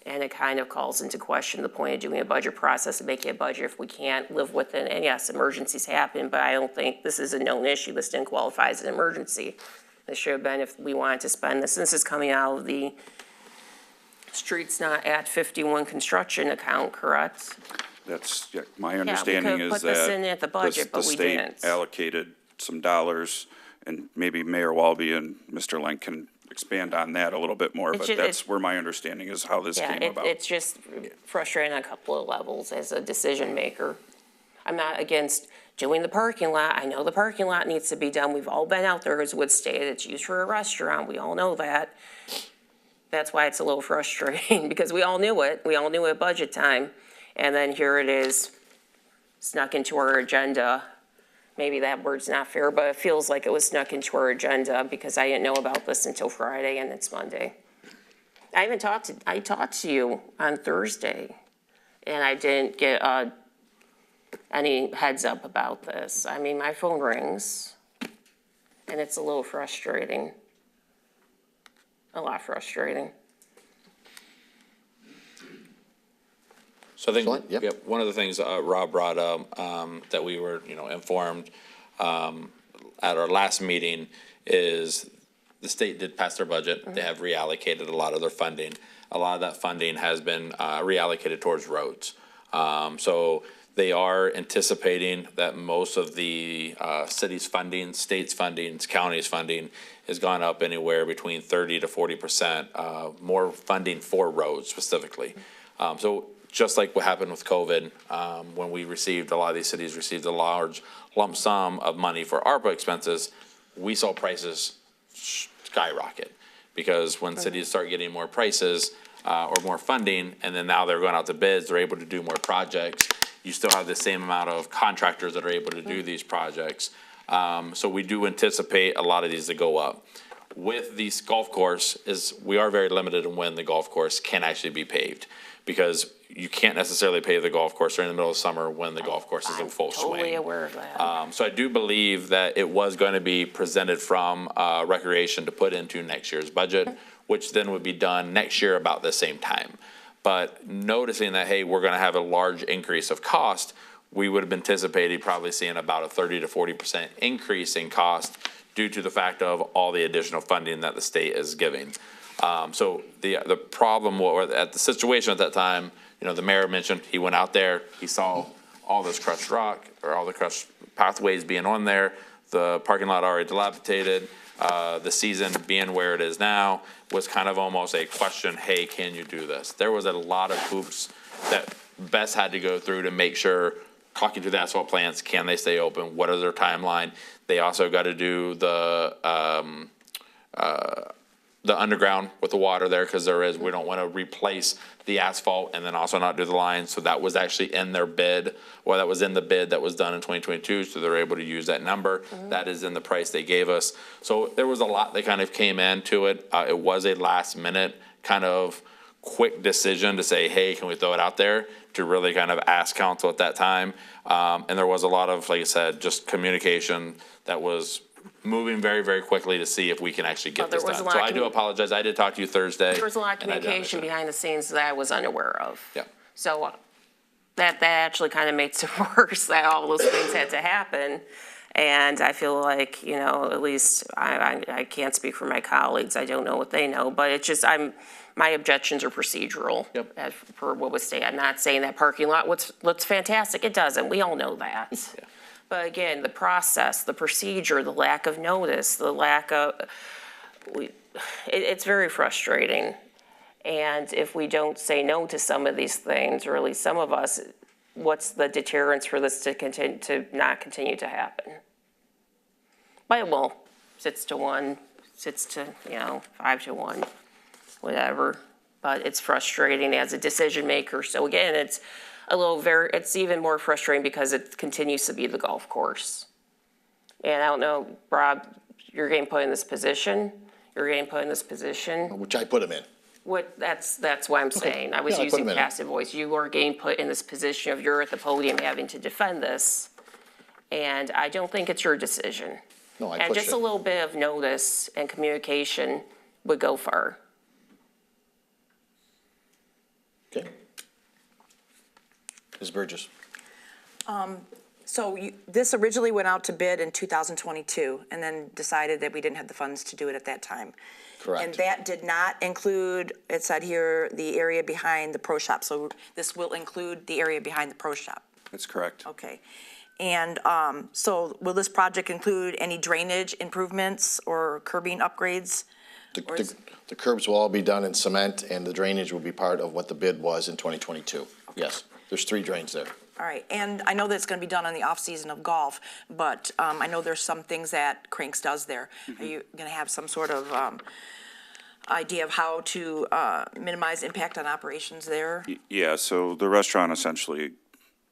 and it kind of calls into question the point of doing a budget process and making a budget if we can't live within. And yes, emergencies happen, but I don't think this is a known issue. This didn't qualify as an emergency. This should have been if we wanted to spend this. This is coming out of the Streets Not at 51 construction account, correct? That's, my understanding could've is put this that in at the budget, but we the didn't. state allocated some dollars, and maybe Mayor Walby and Mr. Lenk can expand on that a little bit more, but that's where my understanding is how this came about. It's just frustrating on a couple of levels as a decision maker. I'm not against doing the parking lot. I know the parking lot needs to be done. We've all been out there as Wood State. It's used for a restaurant. We all know that. That's why it's a little frustrating because we all knew it. We all knew it at budget time. And then here it is, snuck into our agenda. Maybe that word's not fair, but it feels like it was snuck into our agenda because I didn't know about this until Friday and it's Monday. I talked to you on Thursday and I didn't get any heads up about this. I mean, my phone rings and it's a little frustrating. A lot frustrating. So I think, Excellent, yep. one of the things Rob brought up, that we were, informed, at our last meeting is the state did pass their budget. They have reallocated a lot of their funding. A lot of that funding has been, reallocated towards roads. So they are anticipating that most of the, city's funding, state's funding, county's funding has gone up anywhere between 30 to 40%, more funding for roads specifically. So just like what happened with COVID, when we received, a lot of these cities received a large lump sum of money for ARPA expenses, we saw prices skyrocket. Because when cities start getting more prices, or more funding, and then now they're going out to bids, they're able to do more projects, you still have the same amount of contractors that are able to do these projects. So we do anticipate a lot of these to go up. With these golf course we are very limited in when the golf course can actually be paved. Because you can't necessarily pave the golf course during the middle of summer when the golf course is in full swing. Totally aware of that. So I do believe that it was going to be presented from Recreation to put into next year's budget, which then would be done next year about the same time. But noticing that, hey, we're going to have a large increase of cost, we would have anticipated probably seeing about a 30 to 40% increase in cost due to the fact of all the additional funding that the state is giving. So the problem, or at the situation at that time, you know, the mayor mentioned, he went out there, he saw all this crushed rock, or all the crushed pathways being on there, the parking lot already dilapidated, the season being where it is now, was kind of almost a question, hey, can you do this? There was a lot of hoops that Best had to go through to make sure, talking to the asphalt plants, can they stay open? What is their timeline? They also got to do the underground with the water there, because we don't want to replace the asphalt and then also not do the lines. So that was actually in their bid, or that was in the bid that was done in 2022. So they're able to use that number. That is in the price they gave us. So there was a lot that kind of came into it. It was a last minute kind of quick decision to say, hey, can we throw it out there, to really kind of ask council at that time. And there was a lot of, like I said, just communication that was moving very, very quickly to see if we can actually get this done. So I do apologize. I did talk to you Thursday. There was a lot of communication behind the scenes that I was unaware of. Yeah. So that actually kind of makes it worse that all those things had to happen. And I feel like, you know, at least I can't speak for my colleagues. I don't know what they know, but it's just, my objections are procedural. Yep. As per what was stated. I'm not saying that parking lot looks fantastic. It doesn't. We all know that. Yeah. But again, the process, the procedure, the lack of notice, the lack of, it's very frustrating. And if we don't say no to some of these things, or at least some of us, what's the deterrence for this to not continue to happen? But it will. 6-1, 5-1, whatever. But it's frustrating as a decision maker. So again, it's it's even more frustrating because it continues to be the golf course. And I don't know, Rob, you're getting put in this position. Which I put him in. That's why I'm saying. I was Yeah, I put using him in. passive voice. You are getting put in this position of you're at the podium having to defend this. And I don't think it's your decision. No, I And pushed just it. a little bit of notice and communication would go far. Okay. Ms. Burgess. So this originally went out to bid in 2022, and then decided that we didn't have the funds to do it at that time. Correct. And that did not include, it said here, the area behind the pro shop. So this will include the area behind the pro shop. That's correct. Okay. And so will this project include any drainage improvements or curbing upgrades? Or is- The curbs will all be done in cement, and the drainage will be part of what the bid was in 2022. Yes, there's 3 drains there. All right, and I know that it's gonna be done in the off-season of golf, but I know there's some things that Cranks does there. Are you gonna have some sort of idea of how to minimize impact on operations there? Yeah, so the restaurant essentially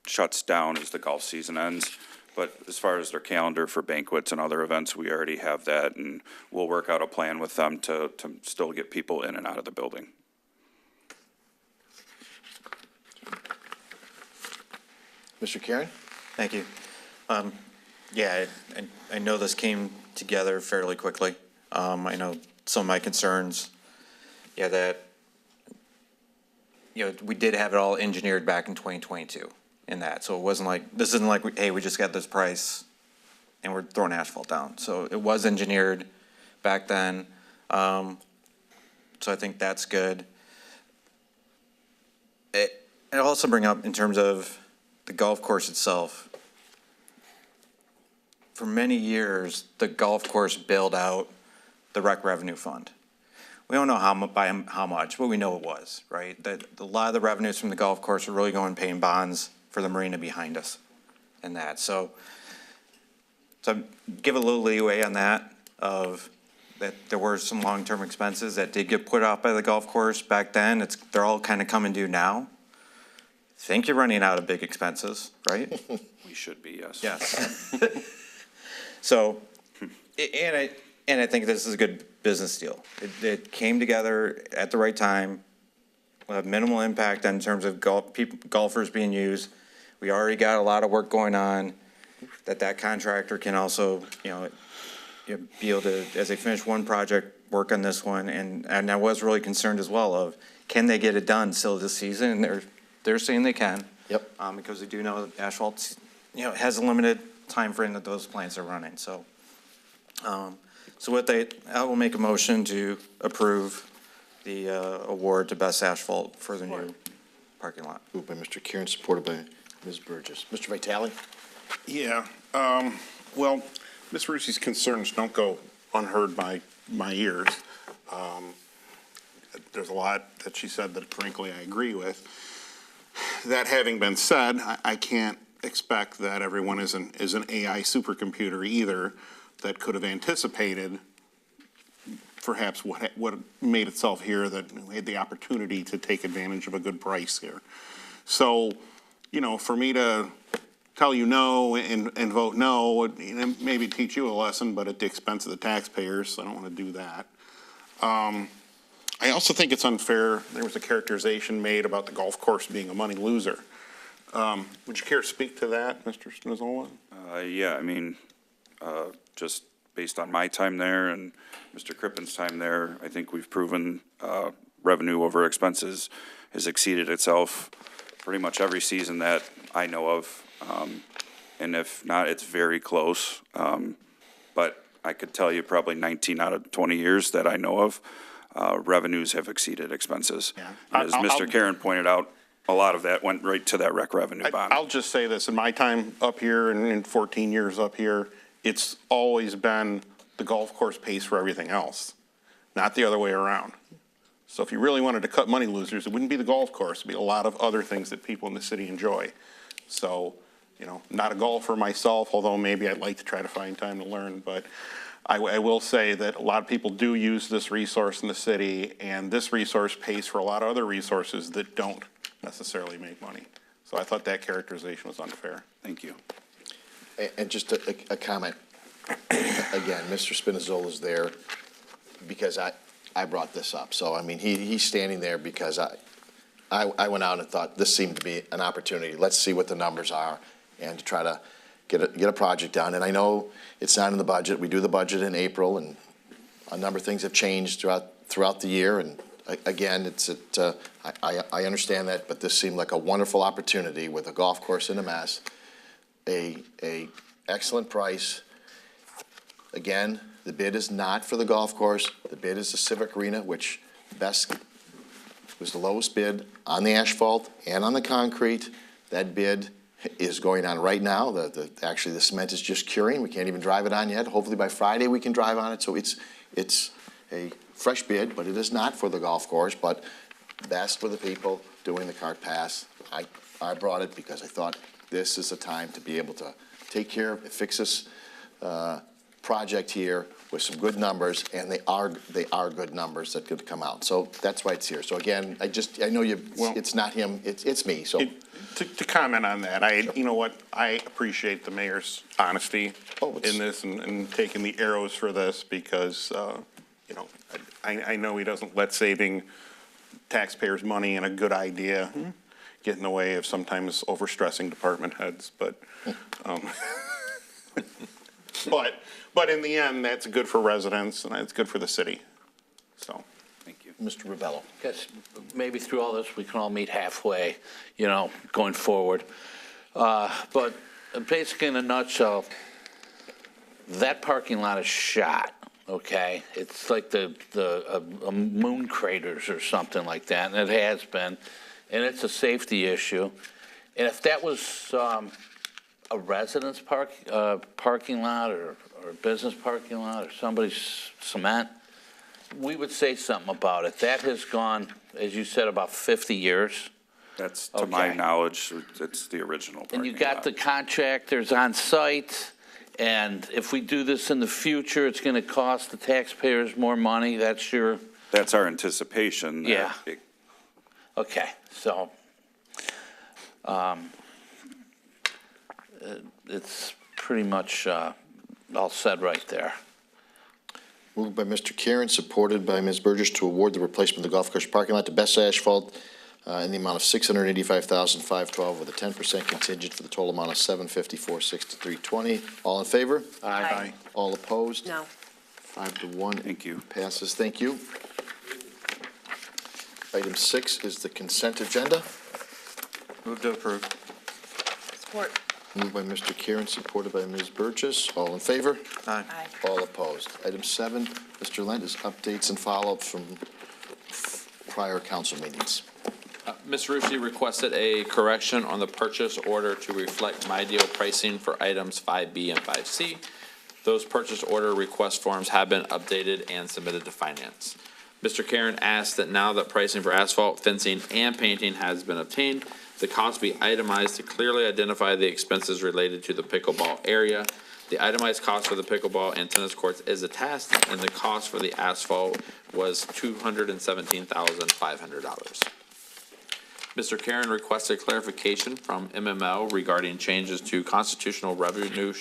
shuts down as the golf season ends. But as far as their calendar for banquets and other events, we already have that, and we'll work out a plan with them to still get people in and out of the building. Mr. Karen? Thank you. Yeah, I know this came together fairly quickly. I know some of my concerns, that, we did have it all engineered back in 2022 in that. So it wasn't like, this isn't like, hey, we just got this price and we're throwing asphalt down. So it was engineered back then. So I think that's good. I'll also bring up in terms of the golf course itself. For many years, the golf course bailed out the rec revenue fund. We don't know how much, but we know it was, right? That a lot of the revenues from the golf course are really going paying bonds for the marina behind us and that. So give a little leeway on that, of that there were some long-term expenses that did get put out by the golf course back then. They're all kind of coming due now. Think you're running out of big expenses, right? We should be, yes. Yes. So, and I think this is a good business deal. It came together at the right time. We'll have minimal impact in terms of golfers being used. We already got a lot of work going on that contractor can also, be able to, as they finish one project, work on this one. And I was really concerned as well of, can they get it done still this season? And they're saying they can. Yep. Because they do know that asphalt, has a limited time frame that those plants are running. So, so with that, I will make a motion to approve the award to Best Asphalt for the new parking lot. Moved by Mr. Karen, supported by Ms. Burgess. Mr. Vitale? Yeah, well, Ms. Rucci's concerns don't go unheard by my ears. There's a lot that she said that frankly I agree with. That having been said, I can't expect that everyone is an AI supercomputer either that could have anticipated perhaps what made itself here, that we had the opportunity to take advantage of a good price here. So, you know, for me to tell you no and vote no, maybe teach you a lesson, but at the expense of the taxpayers, so I don't want to do that. I also think it's unfair. There was a characterization made about the golf course being a money loser. Would you care to speak to that, Mr. Spinizzola? Yeah, I mean, just based on my time there and Mr. Crippen's time there, I think we've proven revenue over expenses has exceeded itself pretty much every season that I know of. And if not, it's very close. But I could tell you probably 19 out of 20 years that I know of, revenues have exceeded expenses. Yeah. As Mr. Karen pointed out, a lot of that went right to that rec revenue bond. I'll just say this, in my time up here and in 14 years up here, it's always been the golf course pays for everything else, not the other way around. So if you really wanted to cut money losers, it wouldn't be the golf course, it'd be a lot of other things that people in the city enjoy. So, you know, not a golfer myself, although maybe I'd like to try to find time to learn, but I will say that a lot of people do use this resource in the city, and this resource pays for a lot of other resources that don't necessarily make money. So I thought that characterization was unfair. Thank you. And just a comment. Again, Mr. Spinazzola's there because I brought this up. So, I mean, he's standing there because I went out and thought this seemed to be an opportunity. Let's see what the numbers are and to try to get a project done. And I know it's not in the budget. We do the budget in April, and a number of things have changed throughout the year. And again, I understand that, but this seemed like a wonderful opportunity with a golf course in a mess, a excellent price. Again, the bid is not for the golf course. The bid is the Civic Arena, which was the lowest bid on the asphalt and on the concrete. That bid is going on right now. Actually, the cement is just curing. We can't even drive it on yet. Hopefully by Friday we can drive on it. So it's a fresh bid, but it is not for the golf course. But that's for the people doing the cart pass. I brought it because I thought this is a time to be able to take care of, fix this project here with some good numbers, and they are good numbers that could come out. So that's why it's here. So again, I know it's not him, it's me. So to comment on that, you know what, I appreciate the mayor's honesty in this and taking the arrows for this because you know, I know he doesn't let saving taxpayers' money and a good idea get in the way of sometimes overstressing department heads, but but in the end, that's good for residents and it's good for the city. So, thank you. Mr. Ravello. Guess maybe through all this, we can all meet halfway, you know, going forward. But basically, in a nutshell, that parking lot is shot, okay? It's like the moon craters or something like that, and it has been. And it's a safety issue. And if that was a residence parking lot or a business parking lot or somebody's cement, we would say something about it. That has gone, as you said, about 50 years. That's, to my knowledge, it's the original parking And you got the contractors on site, and if we do this in the future, it's going to cost the taxpayers more money. That's our anticipation. Yeah. Okay, so it's pretty much all said right there. Moved by Mr. Karen, supported by Ms. Burgess to award the replacement of the golf course parking lot to Best Asphalt in the amount of $685,512 with a 10% contingent for the total amount of $754,633.20. All in favor? Aye. All opposed? No. 5-1. Thank you. Passes. Thank you. Item 6 is the consent agenda. Move to approve. Support. Moved by Mr. Karen, supported by Ms. Burgess. All in favor? Aye. Aye. All opposed. Item 7, Mr. Lent, is updates and follow-up from prior council meetings. Ms. Rucci requested a correction on the purchase order to reflect my deal pricing for items 5B and 5C. Those purchase order request forms have been updated and submitted to finance. Mr. Karen asked that now that pricing for asphalt, fencing, and painting has been obtained, the cost be itemized to clearly identify the expenses related to the pickleball area. The itemized cost for the pickleball and tennis courts is attached, and the cost for the asphalt was $217,500. Mr. Karen requested clarification from MML regarding changes to constitutional revenue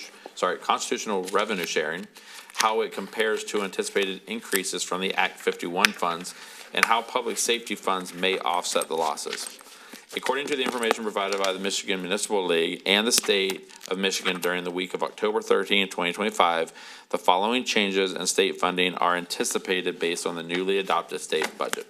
sharing, how it compares to anticipated increases from the Act 51 funds, and how public safety funds may offset the losses. According to the information provided by the Michigan Municipal League and the state of Michigan during the week of October 13, 2025, the following changes in state funding are anticipated based on the newly adopted state budget.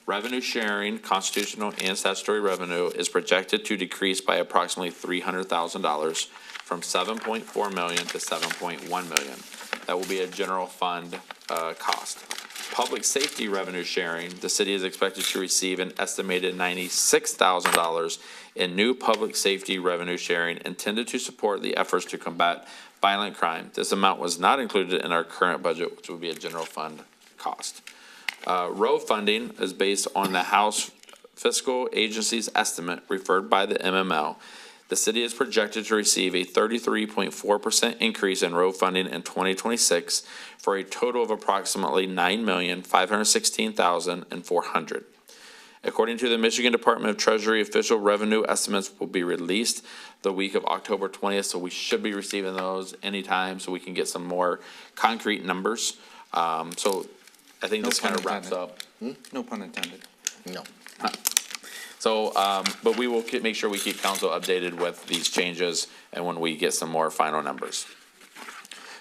Revenue sharing, constitutional and statutory revenue is projected to decrease by approximately $300,000 from $7.4 million to $7.1 million. That will be a general fund cost. Public safety revenue sharing, the city is expected to receive an estimated $96,000 in new public safety revenue sharing intended to support the efforts to combat violent crime. This amount was not included in our current budget, which will be a general fund cost. Road funding is based on the House Fiscal Agency's estimate referred by the MML. The city is projected to receive a 33.4% increase in road funding in 2026 for a total of approximately $9,516,400. According to the Michigan Department of Treasury, official revenue estimates will be released the week of October 20th, so we should be receiving those anytime so we can get some more concrete numbers. So I think this kind of wraps up. No pun intended. No. So, but we will make sure we keep council updated with these changes and when we get some more final numbers.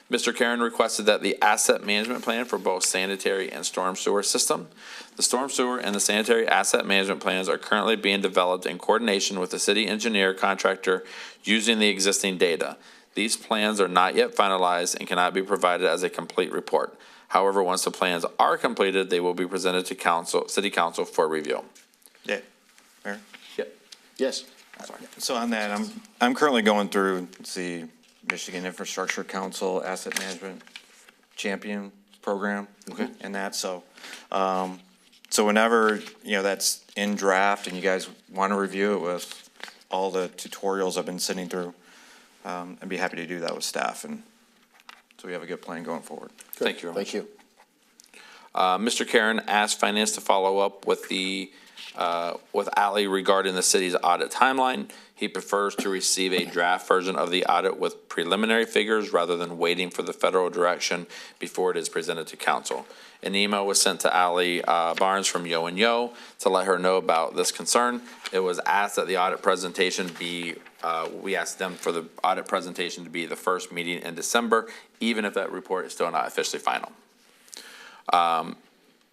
Mr. Karen requested that the asset management plan for both sanitary and storm sewer system. The storm sewer and the sanitary asset management plans are currently being developed in coordination with the city engineer contractor using the existing data. These plans are not yet finalized and cannot be provided as a complete report. However, once the plans are completed, they will be presented to council, city council for review. Yeah. Mayor? Yep. Yes. So on that, I'm currently going through the Michigan Infrastructure Council Asset Management Champion Program. Okay. And that, so whenever, that's in draft and you guys want to review it with all the tutorials I've been sitting through, I'd be happy to do that with staff, and so we have a good plan going forward. Thank you. Thank you. Mr. Karen asked finance to follow up with with Ally regarding the city's audit timeline. He prefers to receive a draft version of the audit with preliminary figures rather than waiting for the federal direction before it is presented to council. An email was sent to Ally Barnes from Yo and Yo to let her know about this concern. It was asked that the audit presentation be, we asked them for the audit presentation to be the first meeting in December, even if that report is still not officially final.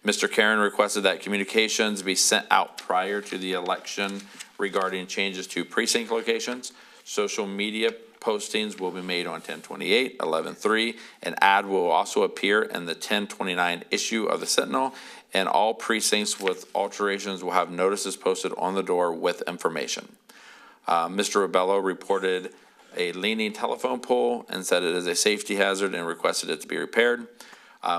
Mr. Karen requested that communications be sent out prior to the election regarding changes to precinct locations. Social media postings will be made on 10/28, 11/3. An ad will also appear in the 10/29 issue of the Sentinel, and all precincts with alterations will have notices posted on the door with information. Mr. Ribello reported a leaning telephone pole and said it is a safety hazard and requested it to be repaired.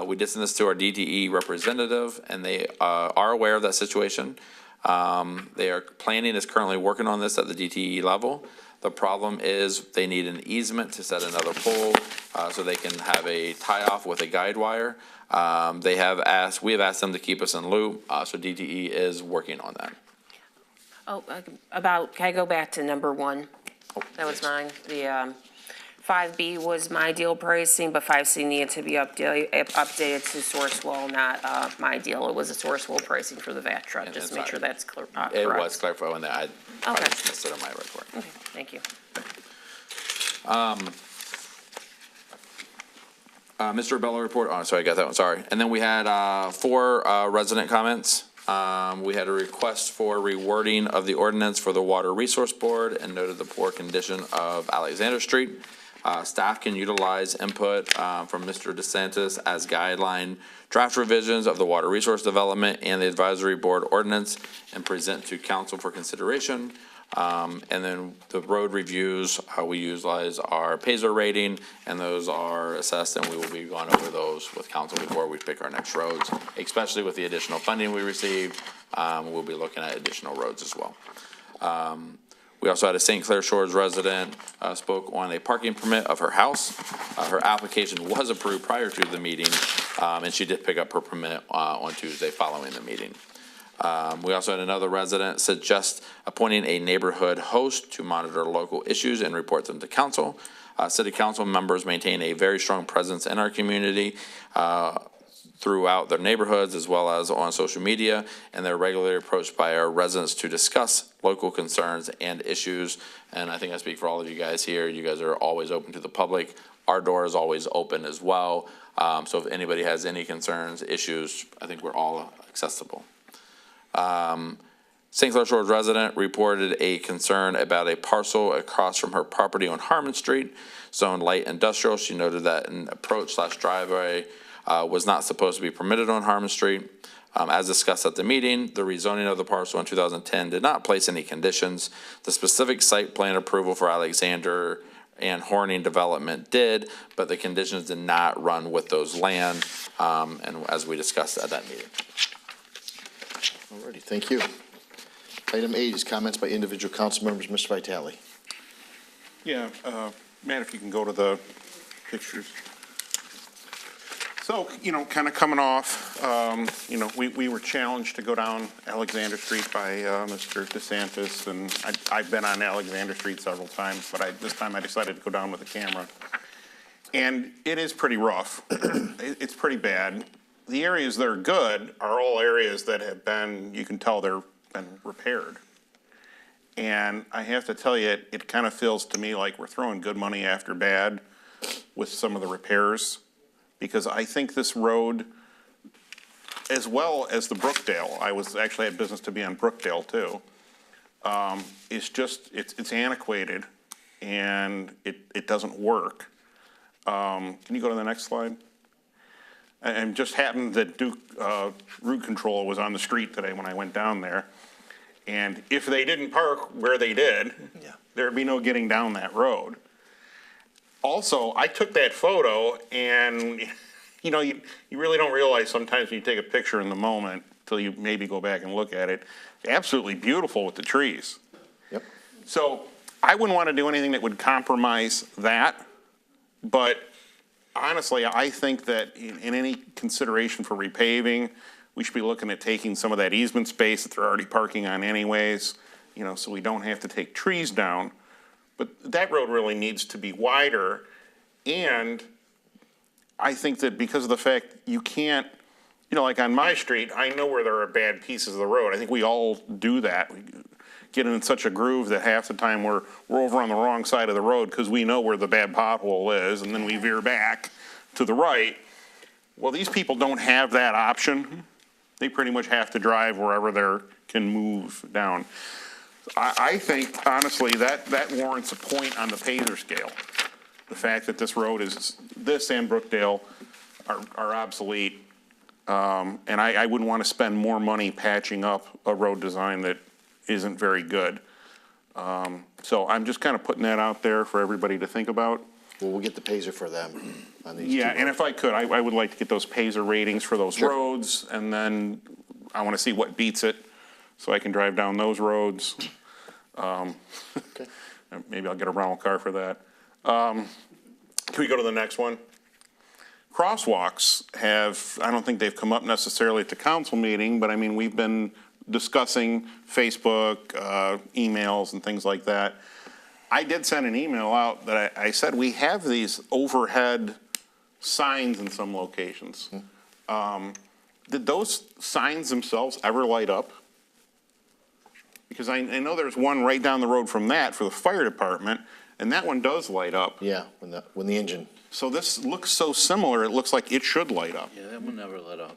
We did send this to our DTE representative, and they are aware of that situation. Planning is currently working on this at the DTE level. The problem is they need an easement to set another pole so they can have a tie-off with a guide wire. We have asked them to keep us in loop, so DTE is working on that. Oh, can I go back to number one? That was mine. The 5B was my deal pricing, but 5C needed to be updated to Sourcewell, not my deal. It was a Sourcewell pricing for the VAT truck, just to make sure that's clear. It was clarified on that. I Okay. missed it on my report. Okay, thank you. Mr. Ribello report, oh, sorry, I got that one, sorry. And then we had 4 resident comments. We had a request for rewording of the ordinance for the Water Resource Board and noted the poor condition of Alexander Street. Staff can utilize input from Mr. DeSantis as guideline draft revisions of the Water Resource Development and the Advisory Board Ordinance and present to council for consideration. And then the road reviews, we utilize our PASER rating, and those are assessed, and we will be going over those with council before we pick our next roads, especially with the additional funding we received. We'll be looking at additional roads as well. We also had a St. Clair Shores resident spoke on a parking permit of her house. Her application was approved prior to the meeting, and she did pick up her permit on Tuesday following the meeting. We also had another resident suggest appointing a neighborhood host to monitor local issues and report them to council. City council members maintain a very strong presence in our community throughout their neighborhoods as well as on social media, and they're regularly approached by our residents to discuss local concerns and issues. And I think I speak for all of you guys here. You guys are always open to the public. Our door is always open as well. So if anybody has any concerns, issues, I think we're all accessible. St. Clair Shores resident reported a concern about a parcel across from her property on Harmon Street, zoned light industrial. She noted that an approach/driveway was not supposed to be permitted on Harmon Street. As discussed at the meeting, the rezoning of the parcel in 2010 did not place any conditions. The specific site plan approval for Alexander and Horning development did, but the conditions did not run with those land, and as we discussed at that meeting. Alrighty, thank you. Item 8 is comments by individual council members. Mr. Vitale. Yeah, Matt, if you can go to the pictures. So, kind of coming off, we were challenged to go down Alexander Street by Mr. DeSantis, and I've been on Alexander Street several times, but this time I decided to go down with a camera. And it is pretty rough. It's pretty bad. The areas that are good are all areas that have been, you can tell they've been repaired. And I have to tell you, it kind of feels to me like we're throwing good money after bad with some of the repairs. Because I think this road, as well as the Brookdale, I actually had business to be on Brookdale too, it's antiquated and it doesn't work. Can you go to the next slide? And just happened that Duke Root Control was on the street today when I went down there. And if they didn't park where they did, there'd be no getting down that road. Also, I took that photo, and you really don't realize sometimes when you take a picture in the moment until you maybe go back and look at it. It's absolutely beautiful with the trees. Yep. So I wouldn't want to do anything that would compromise that, but honestly, I think that in any consideration for repaving, we should be looking at taking some of that easement space that they're already parking on anyways, so we don't have to take trees down. But that road really needs to be wider, and I think that because of the fact you can't, like on my street, I know where there are bad pieces of the road. I think we all do that. We get in such a groove that half the time we're over on the wrong side of the road because we know where the bad pothole is, and then we veer back to the right. Well, these people don't have that option. They pretty much have to drive wherever they can move down. I think, honestly, that warrants a point on the PASER scale. The fact that this road this and Brookdale are obsolete. And I wouldn't want to spend more money patching up a road design that isn't very good. So I'm just kind of putting that out there for everybody to think about. Well, we'll get the PASER for them on these. Yeah, and if I could, I would like to get those PASER ratings for those roads, and then I want to see what beats it, so I can drive down those roads. Okay. Maybe I'll get a rental car for that. Can we go to the next one? Crosswalks I don't think they've come up necessarily at the council meeting, but I mean, we've been discussing Facebook, emails and things like that. I did send an email out that I said we have these overhead signs in some locations. Did those signs themselves ever light up? Because I know there's one right down the road from that for the fire department, and that one does light up. Yeah, when the engine. So this looks so similar, it looks like it should light up. Yeah, that one never lit up.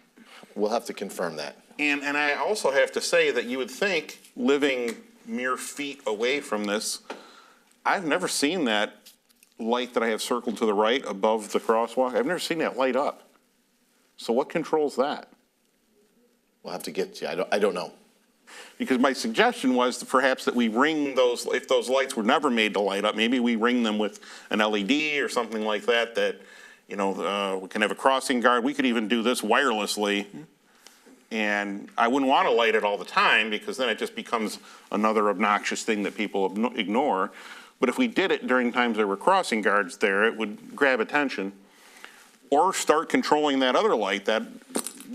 We'll have to confirm that. And I also have to say that you would think, living mere feet away from this, I've never seen that light that I have circled to the right above the crosswalk, I've never seen that light up. So what controls that? We'll have to get, yeah, I don't know. Because my suggestion was that perhaps that we ring those, if those lights were never made to light up, maybe we ring them with an LED or something like that, that, you know, we can have a crossing guard. We could even do this wirelessly. And I wouldn't want to light it all the time because then it just becomes another obnoxious thing that people ignore. But if we did it during times there were crossing guards there, it would grab attention. Or start controlling that other light, that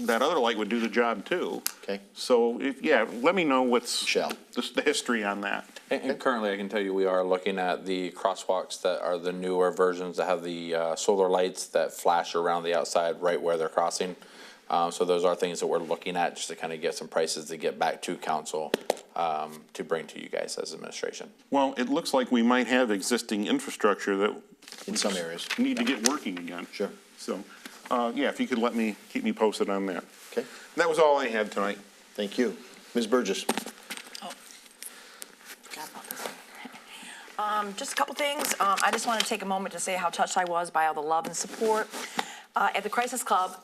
other light would do the job too. Okay. So, yeah, let me know what's the history on that. And currently, I can tell you, we are looking at the crosswalks that are the newer versions that have the solar lights that flash around the outside right where they're crossing. So those are things that we're looking at just to kind of get some prices to get back to council to bring to you guys as administration. Well, it looks like we might have existing infrastructure that in some areas need to get working again. Sure. So, yeah, if you could keep me posted on that. Okay. That was all I had tonight. Thank you. Ms. Burgess. Just a couple things. I just want to take a moment to say how touched I was by all the love and support at the Crisis Club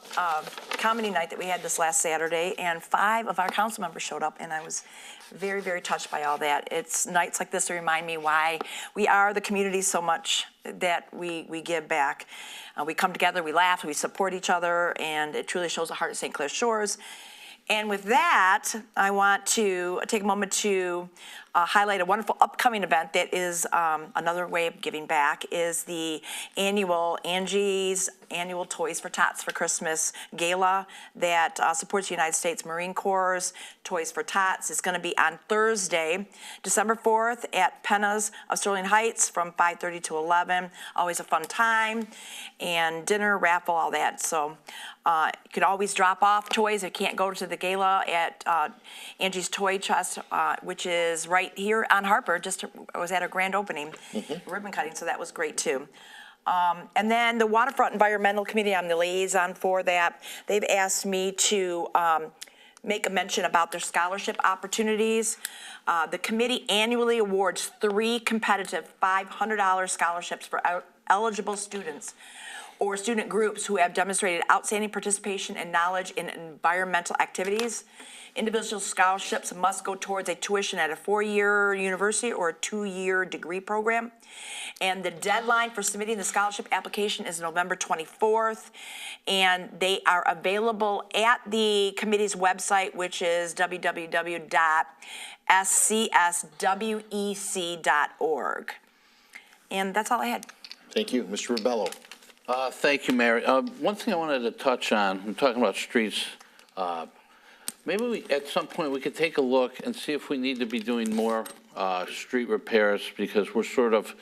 comedy night that we had this last Saturday, and 5 of our council members showed up, and I was very, very touched by all that. It's nights like this to remind me why we are the community so much that we give back. We come together, we laugh, we support each other, and it truly shows the heart of St. Clair Shores. And with that, I want to take a moment to highlight a wonderful upcoming event that is another way of giving back, is the annual Angie's Annual Toys for Tots for Christmas Gala that supports the United States Marine Corps' Toys for Tots. It's going to be on Thursday, December 4th at Penna's of Sterling Heights from 5:30 to 11. Always a fun time, and dinner, raffle, all that. So you could always drop off toys if you can't go to the gala at Angie's Toy Chest, which is right here on Harper. I was at a grand opening, ribbon cutting, so that was great too. And then the Waterfront Environmental Committee, I'm the liaison for that. They've asked me to make a mention about their scholarship opportunities. The committee annually awards 3 competitive $500 scholarships for eligible students or student groups who have demonstrated outstanding participation and knowledge in environmental activities. Individual scholarships must go towards a tuition at a 4-year university or a 2-year degree program. And the deadline for submitting the scholarship application is November 24th. And they are available at the committee's website, which is www.scswec.org. And that's all I had. Thank you. Mr. Ribello. Thank you, Mary. One thing I wanted to touch on, I'm talking about streets. Maybe at some point we could take a look and see if we need to be doing more street repairs, because we're sort of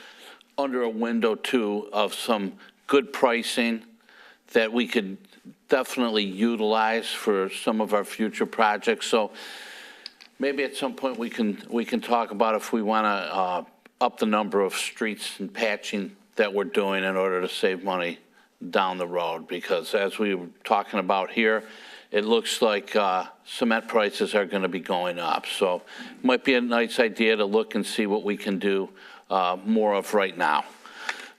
under a window too of some good pricing that we could definitely utilize for some of our future projects. So maybe at some point we can talk about if we want to up the number of streets and patching that we're doing in order to save money down the road, because as we were talking about here, it looks like cement prices are going to be going up. So it might be a nice idea to look and see what we can do more of right now.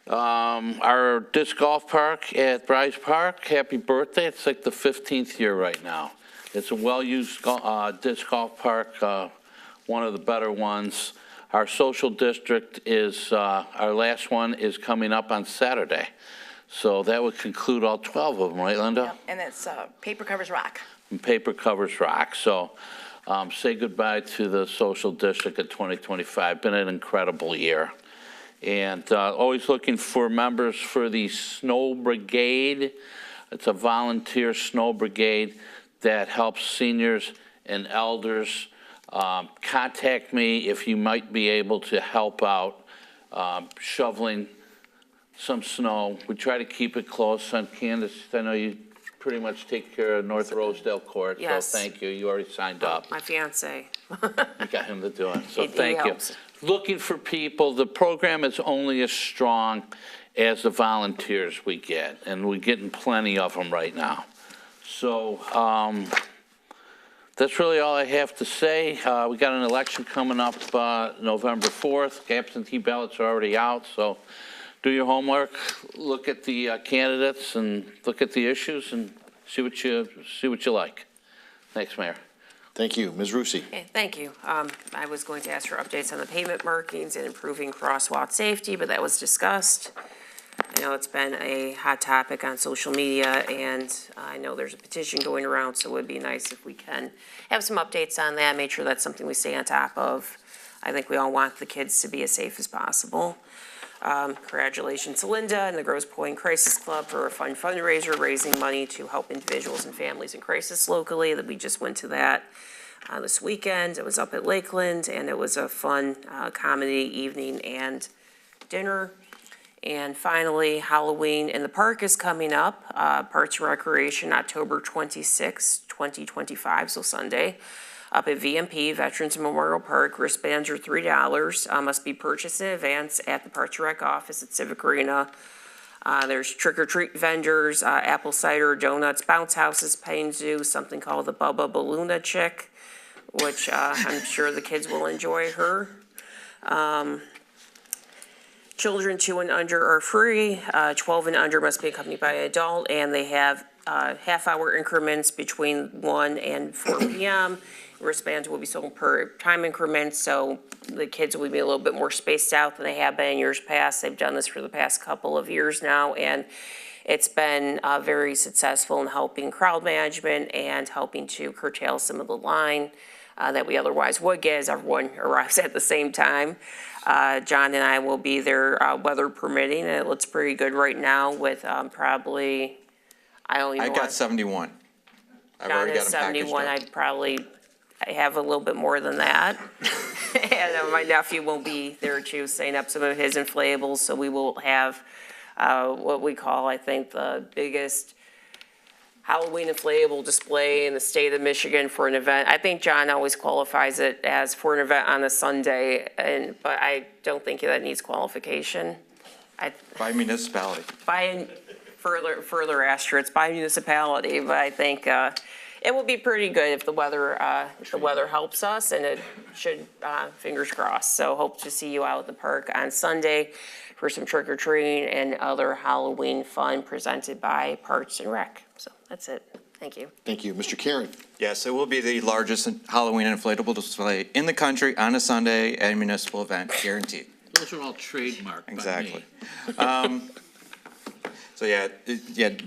Our disc golf park at Bryce Park, happy birthday. It's like the 15th year right now. It's a well-used disc golf park, one of the better ones. Our social district is, our last one is coming up on Saturday. So that would conclude all 12 of them, right, Linda? Yep. And it's Paper Covers Rock. And Paper Covers Rock. So say goodbye to the social district at 2025. Been an incredible year. And always looking for members for the Snow Brigade. It's a volunteer snow brigade that helps seniors and elders. Contact me if you might be able to help out shoveling some snow. We try to keep it close. On Candace, I know you pretty much take care of North Rosedale Court, Yes. so thank you. You already signed up. My fiance. You got him to do it, so He thank you. helps. Looking for people. The program is only as strong as the volunteers we get, and we're getting plenty of them right now. So that's really all I have to say. We got an election coming up November 4th. Absentee ballots are already out, so do your homework, look at the candidates and look at the issues and see what you like. Thanks, Mayor. Thank you. Ms. Rusi. Okay, thank you. I was going to ask for updates on the pavement markings and improving crosswalk safety, but that was discussed. I know it's been a hot topic on social media, and I know there's a petition going around, so it would be nice if we can have some updates on that, make sure that's something we stay on top of. I think we all want the kids to be as safe as possible. Congratulations to Linda and the Grosse Pointe Crisis Club for a fun fundraiser, raising money to help individuals and families in crisis locally. That we just went to that this weekend. It was up at Lakeland, and it was a fun comedy evening and dinner. And finally, Halloween in the Park is coming up. Parks and Recreation, October 26, 2025, so Sunday. Up at VMP, Veterans Memorial Park, wristbands are $3, must be purchased in advance at the Parks and Rec office at Civic Arena. There's trick-or-treat vendors, apple cider, donuts, bounce houses, petting zoo, something called the Bubba Balloona Chick, which I'm sure the kids will enjoy her. Children 2 and under are free, 12 and under must be accompanied by an adult, and they have half-hour increments between 1 and 4 p.m. Wristbands will be sold per time increments, so the kids will be a little bit more spaced out than they have been in years past. They've done this for the past couple of years now, and it's been very successful in helping crowd management and helping to curtail some of the line that we otherwise would get as everyone arrives at the same time. John and I will be there, weather permitting, and it looks pretty good right now with probably, I don't even I got 71. I've John already is got them packaged 71, I have a little bit more than that. And my nephew will be there too, setting up some of his inflatables, so we will have what we call, I think, the biggest Halloween inflatable display in the state of Michigan for an event. I think John always qualifies it as for an event on a Sunday, but I don't think that needs qualification. By municipality. By further asterisks, by municipality, but I think it will be pretty good if the weather helps us, and it should, fingers crossed. So hope to see you out at the park on Sunday for some trick or treating and other Halloween fun presented by Parks and Rec. So that's it. Thank you. Thank you. Mr. Karen. Yes, it will be the largest Halloween inflatable display in the country on a Sunday at a municipal event, guaranteed. Those are all trademarked by me. Exactly. So yeah,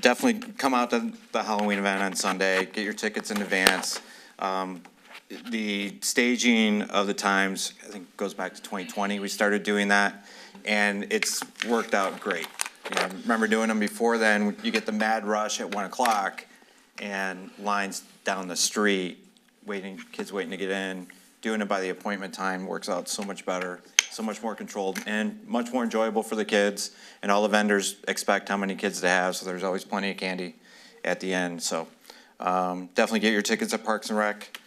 definitely come out to the Halloween event on Sunday, get your tickets in advance. The staging of the times, I think goes back to 2020, we started doing that, and it's worked out great. You know, I remember doing them before then, you get the mad rush at 1 o'clock, and lines down the street, kids waiting to get in. Doing it by the appointment time works out so much better, so much more controlled, and much more enjoyable for the kids. And all the vendors expect how many kids to have, so there's always plenty of candy at the end. So definitely get your tickets at Parks and Rec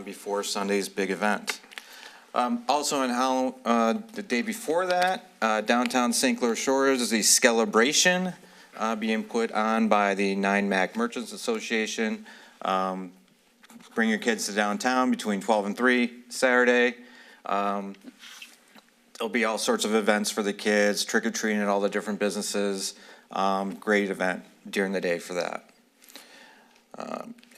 before Sunday's big event. Also the day before that, downtown St. Clair Shores is a celebration being put on by the 9 Mac Merchants Association. Bring your kids to downtown between 12 and 3 Saturday. There'll be all sorts of events for the kids, trick-or-treating at all the different businesses. Great event during the day for that.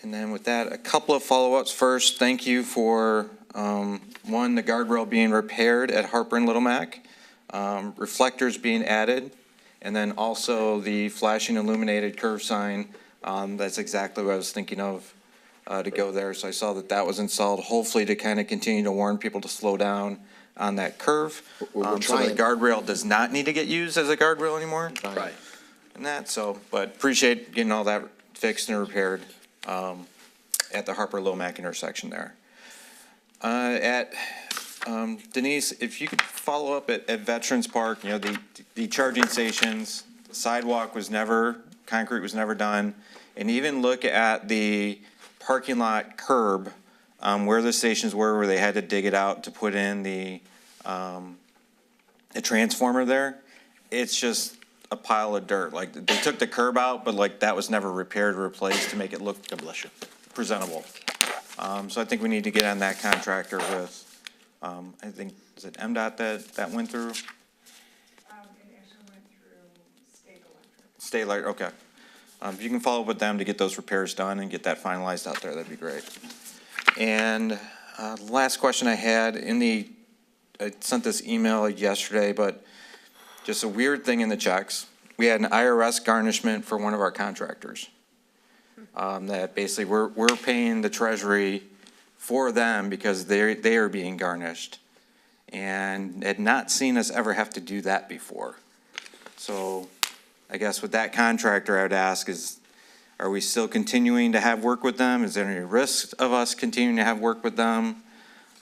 And then with that, a couple of follow-ups. First, thank you for, one, the guardrail being repaired at Harper and Little Mac, reflectors being added, and then also the flashing illuminated curve sign. That's exactly what I was thinking of to go there. So I saw that was installed, hopefully to kind of continue to warn people to slow down on that curve. We're So the trying. guardrail does not need to get used as a guardrail anymore. Right. And that, so, but appreciate getting all that fixed and repaired at the Harper Little Mac intersection there. Denise, if you could follow up at Veterans Park, you know, the charging stations, the sidewalk concrete was never done, and even look at the parking lot curb where the stations were, where they had to dig it out to put in the transformer there. It's just a pile of dirt. Like, they took the curb out, but like that was never repaired or replaced to make it look presentable. So I think we need to get on that contractor with, I think, is it MDOT that went through? It actually went Stay alert, okay. If you can follow up with them to get those repairs done and get that finalized out there, that'd be great. And the last question I had I sent this email yesterday, but just a weird thing in the checks. We had an IRS garnishment for one of our contractors. That basically we're paying the treasury for them because they are being garnished. And had not seen us ever have to do that before. So I guess with that contractor, I would ask is, are we still continuing to have work with them? Is there any risk of us continuing to have work with them?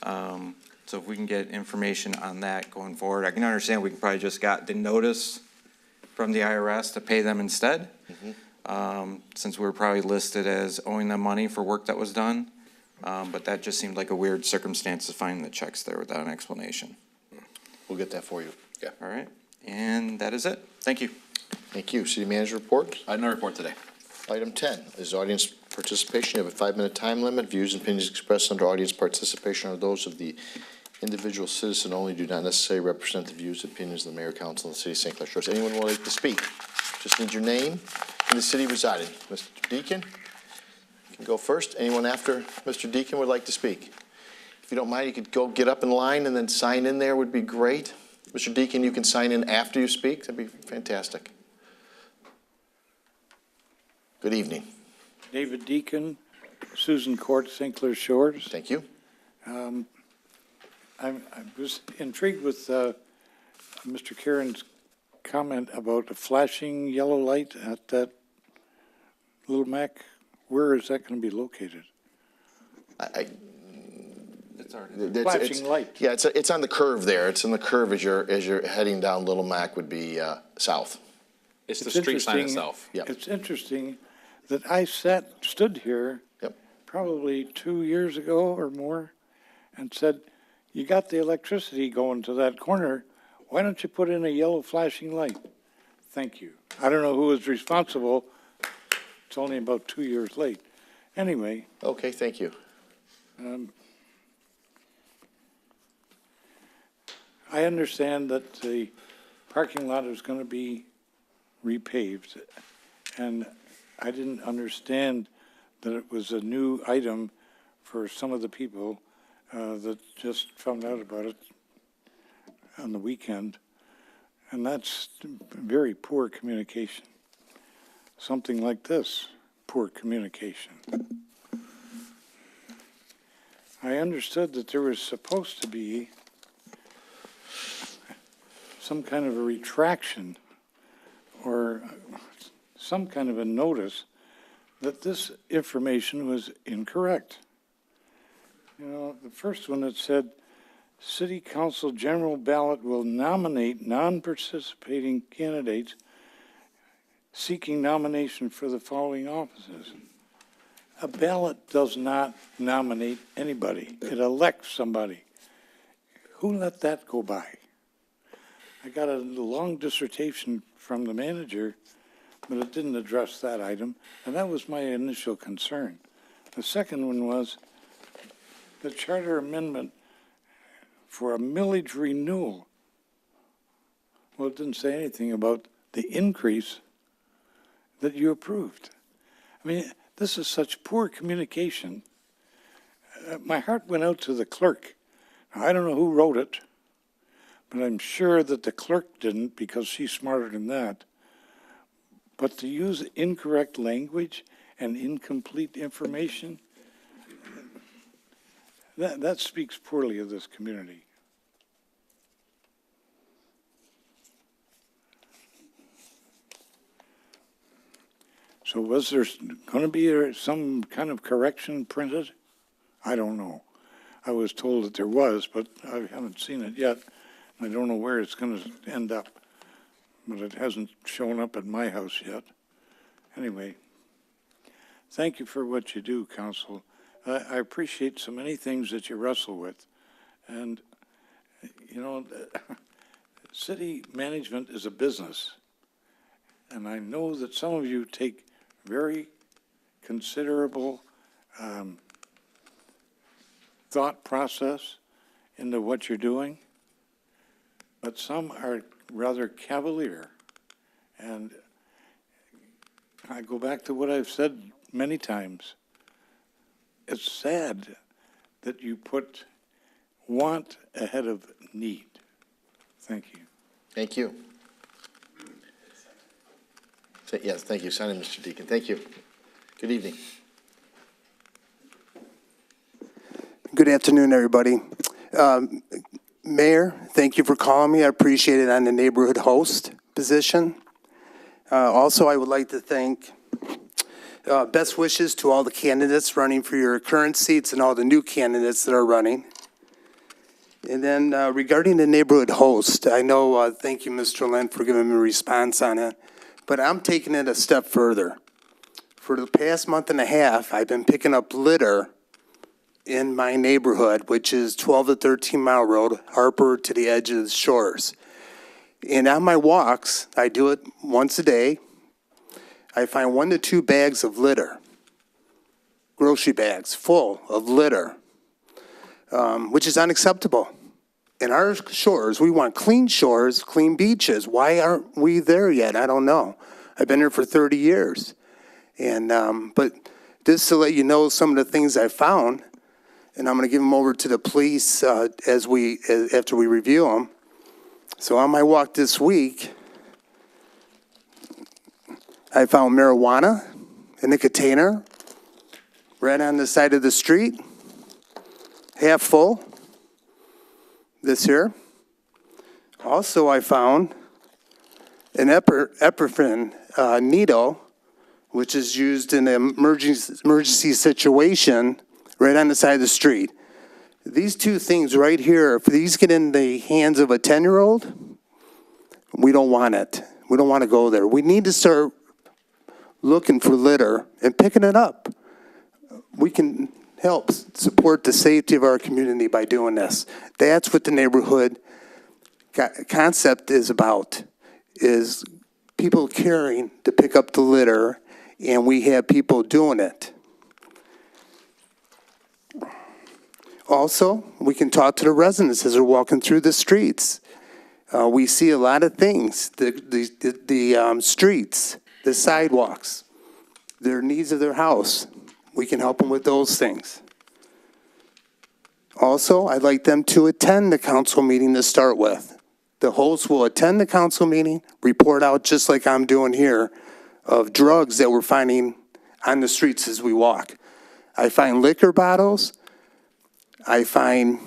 So if we can get information on that going forward, I can understand we can probably just got the notice from the IRS to pay them instead. Since we're probably listed as owing them money for work that was done. But that just seemed like a weird circumstance to find the checks there without an explanation. We'll get that for you. Yeah. All right, and that is it. Thank you. Thank you. City manager report. I have no report today. Item 10 is audience participation. You have a 5-minute time limit. Views and opinions expressed under audience participation are those of the individual citizen only, do not necessarily represent the views and opinions of the mayor, council, and the city of St. Clair Shores. Anyone would like to speak? Just need your name and the city residing. Mr. Deacon, you can go first. Anyone after Mr. Deacon would like to speak? If you don't mind, you could go get up in line and then sign in there would be great. Mr. Deacon, you can sign in after you speak. That'd be fantastic. Good evening. David Deacon, Susan Court, St. Clair Shores. Thank you. I was intrigued with Mr. Karen's comment about the flashing yellow light at that Little Mac. Where is that going to be located? Flashing light. Yeah, it's on the curve there. It's on the curve as you're heading down Little Mac would be south. It's the street sign interesting- itself. Yep. It's interesting that I stood here probably 2 years ago or more and said, you got the electricity going to that corner, why don't you put in a yellow flashing light? Thank you. I don't know who was responsible. It's only about 2 years late. Anyway. Okay, thank you. I understand that the parking lot is going to be repaved, and I didn't understand that it was a new item for some of the people that just found out about it on the weekend, and that's very poor communication. Something like this, poor communication. I understood that there was supposed to be some kind of a retraction or some kind of a notice that this information was incorrect. You know, the first one that said, City Council general ballot will nominate non-participating candidates seeking nomination for the following offices. A ballot does not nominate anybody. It elects somebody. Who let that go by? I got a long dissertation from the manager, but it didn't address that item, and that was my initial concern. The second one was the charter amendment for a millage renewal. Well, it didn't say anything about the increase that you approved. I mean, this is such poor communication. My heart went out to the clerk. Now, I don't know who wrote it, but I'm sure that the clerk didn't because she's smarter than that. But to use incorrect language and incomplete information, that speaks poorly of this community. So was there going to be some kind of correction printed? I don't know. I was told that there was, but I haven't seen it yet. I don't know where it's going to end up, but it hasn't shown up at my house yet. Anyway, thank you for what you do, Council. I appreciate so many things that you wrestle with. And, you know, city management is a business. And I know that some of you take very considerable thought process into what you're doing, but some are rather cavalier. And I go back to what I've said many times. It's sad that you put want ahead of need. Thank you. Thank you. Yes, thank you. Sign in, Mr. Deacon. Thank you. Good evening. Good afternoon, everybody. Mayor, thank you for calling me. I appreciate it on the neighborhood host position. Also, I would like to thank best wishes to all the candidates running for your current seats and all the new candidates that are running. And then regarding the neighborhood host, I know, thank you, Mr. Lynn, for giving me a response on it, but I'm taking it a step further. For the past month and a half, I've been picking up litter in my neighborhood, which is 12 to 13 Mile Road, Harper to the edge of the shores. And on my walks, I do it once a day. I find 1 to 2 bags of litter, grocery bags full of litter, which is unacceptable. In our shores, we want clean shores, clean beaches. Why aren't we there yet? I don't know. I've been here for 30 years. And, but just to let you know some of the things I found, and I'm going to give them over to the police after we review them. So on my walk this week, I found marijuana in a container right on the side of the street, half full, this here. Also, I found an epinephrine needle, which is used in an emergency situation, right on the side of the street. These two things right here, if these get in the hands of a 10-year-old, we don't want it. We don't want to go there. We need to start looking for litter and picking it up. We can help support the safety of our community by doing this. That's what the neighborhood concept is about, is people caring to pick up the litter, and we have people doing it. Also, we can talk to the residents as they're walking through the streets. We see a lot of things, the streets, the sidewalks, their needs of their house. We can help them with those things. Also, I'd like them to attend the council meeting to start with. The host will attend the council meeting, report out just like I'm doing here, of drugs that we're finding on the streets as we walk. I find liquor bottles. I find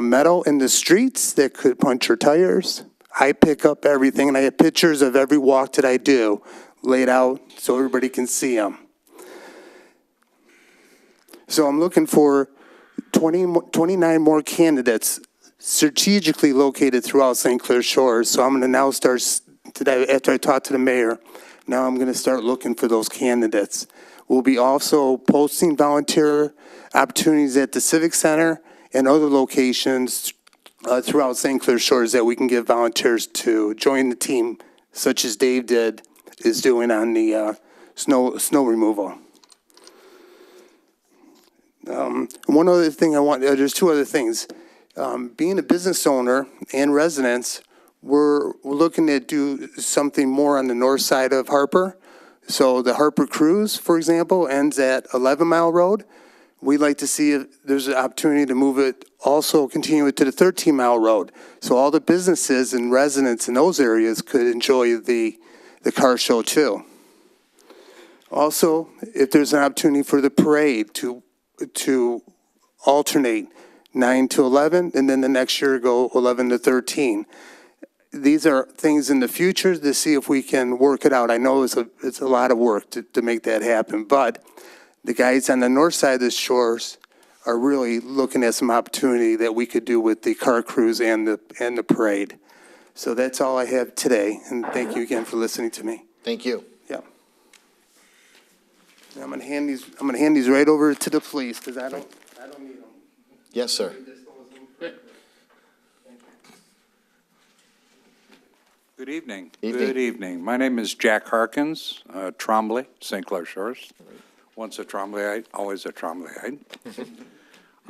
metal in the streets that could puncture tires. I pick up everything, and I have pictures of every walk that I do laid out so everybody can see them. So I'm looking for 29 more candidates strategically located throughout St. Clair Shores. So I'm going to now start, today, after I talk to the mayor, now I'm going to start looking for those candidates. We'll be also posting volunteer opportunities at the Civic Center and other locations throughout St. Clair Shores that we can give volunteers to join the team, such as Dave is doing on the snow removal. One other thing there's two other things. Being a business owner and residents, we're looking to do something more on the north side of Harper. So the Harper Cruise, for example, ends at 11 Mile Road. We'd like to see if there's an opportunity to move it, also continue it to the 13 Mile Road. So all the businesses and residents in those areas could enjoy the car show too. Also, if there's an opportunity for the parade to alternate 9 to 11, and then the next year go 11 to 13. These are things in the future to see if we can work it out. I know it's a lot of work to make that happen, but the guys on the north side of the shores are really looking at some opportunity that we could do with the car cruise and the parade. So that's all I have today, and thank you again for listening to me. Thank you. Yeah. I'm gonna hand these right over to the police because I don't need them. Yes, sir. Good evening. Evening. Good evening. My name is Jack Harkins, Trombley, St. Clair Shores. Once a Trombleyite, always a Trombleyite.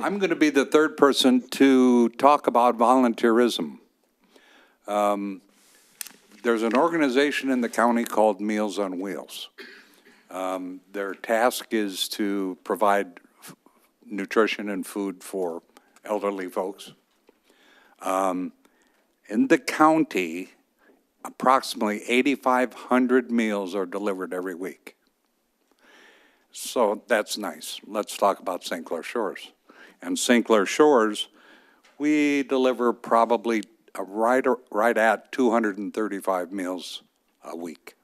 I'm going to be the third person to talk about volunteerism. There's an organization in the county called Meals on Wheels. Their task is to provide nutrition and food for elderly folks. In the county, approximately 8,500 meals are delivered every week. So that's nice. Let's talk about St. Clair Shores. And St. Clair Shores, we deliver probably right at 235 meals a week.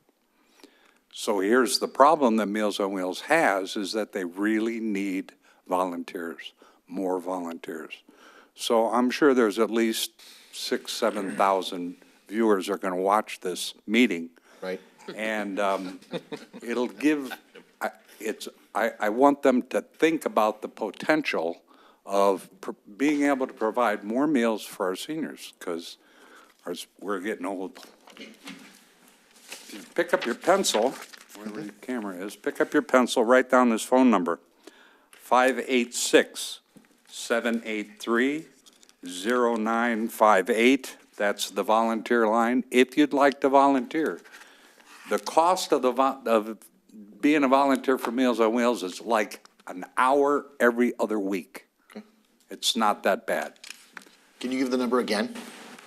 So here's the problem that Meals on Wheels has, is that they really need volunteers, more volunteers. So I'm sure there's at least 6,000, 7,000 viewers are going to watch this meeting. Right. And it'll give, I want them to think about the potential of being able to provide more meals for our seniors, because we're getting old. Pick up your pencil, wherever your camera is, pick up your pencil, write down this phone number, 586-783-0958. That's the volunteer line, if you'd like to volunteer. The cost of being a volunteer for Meals on Wheels is like an hour every other week. Okay. It's not that bad. Can you give the number again?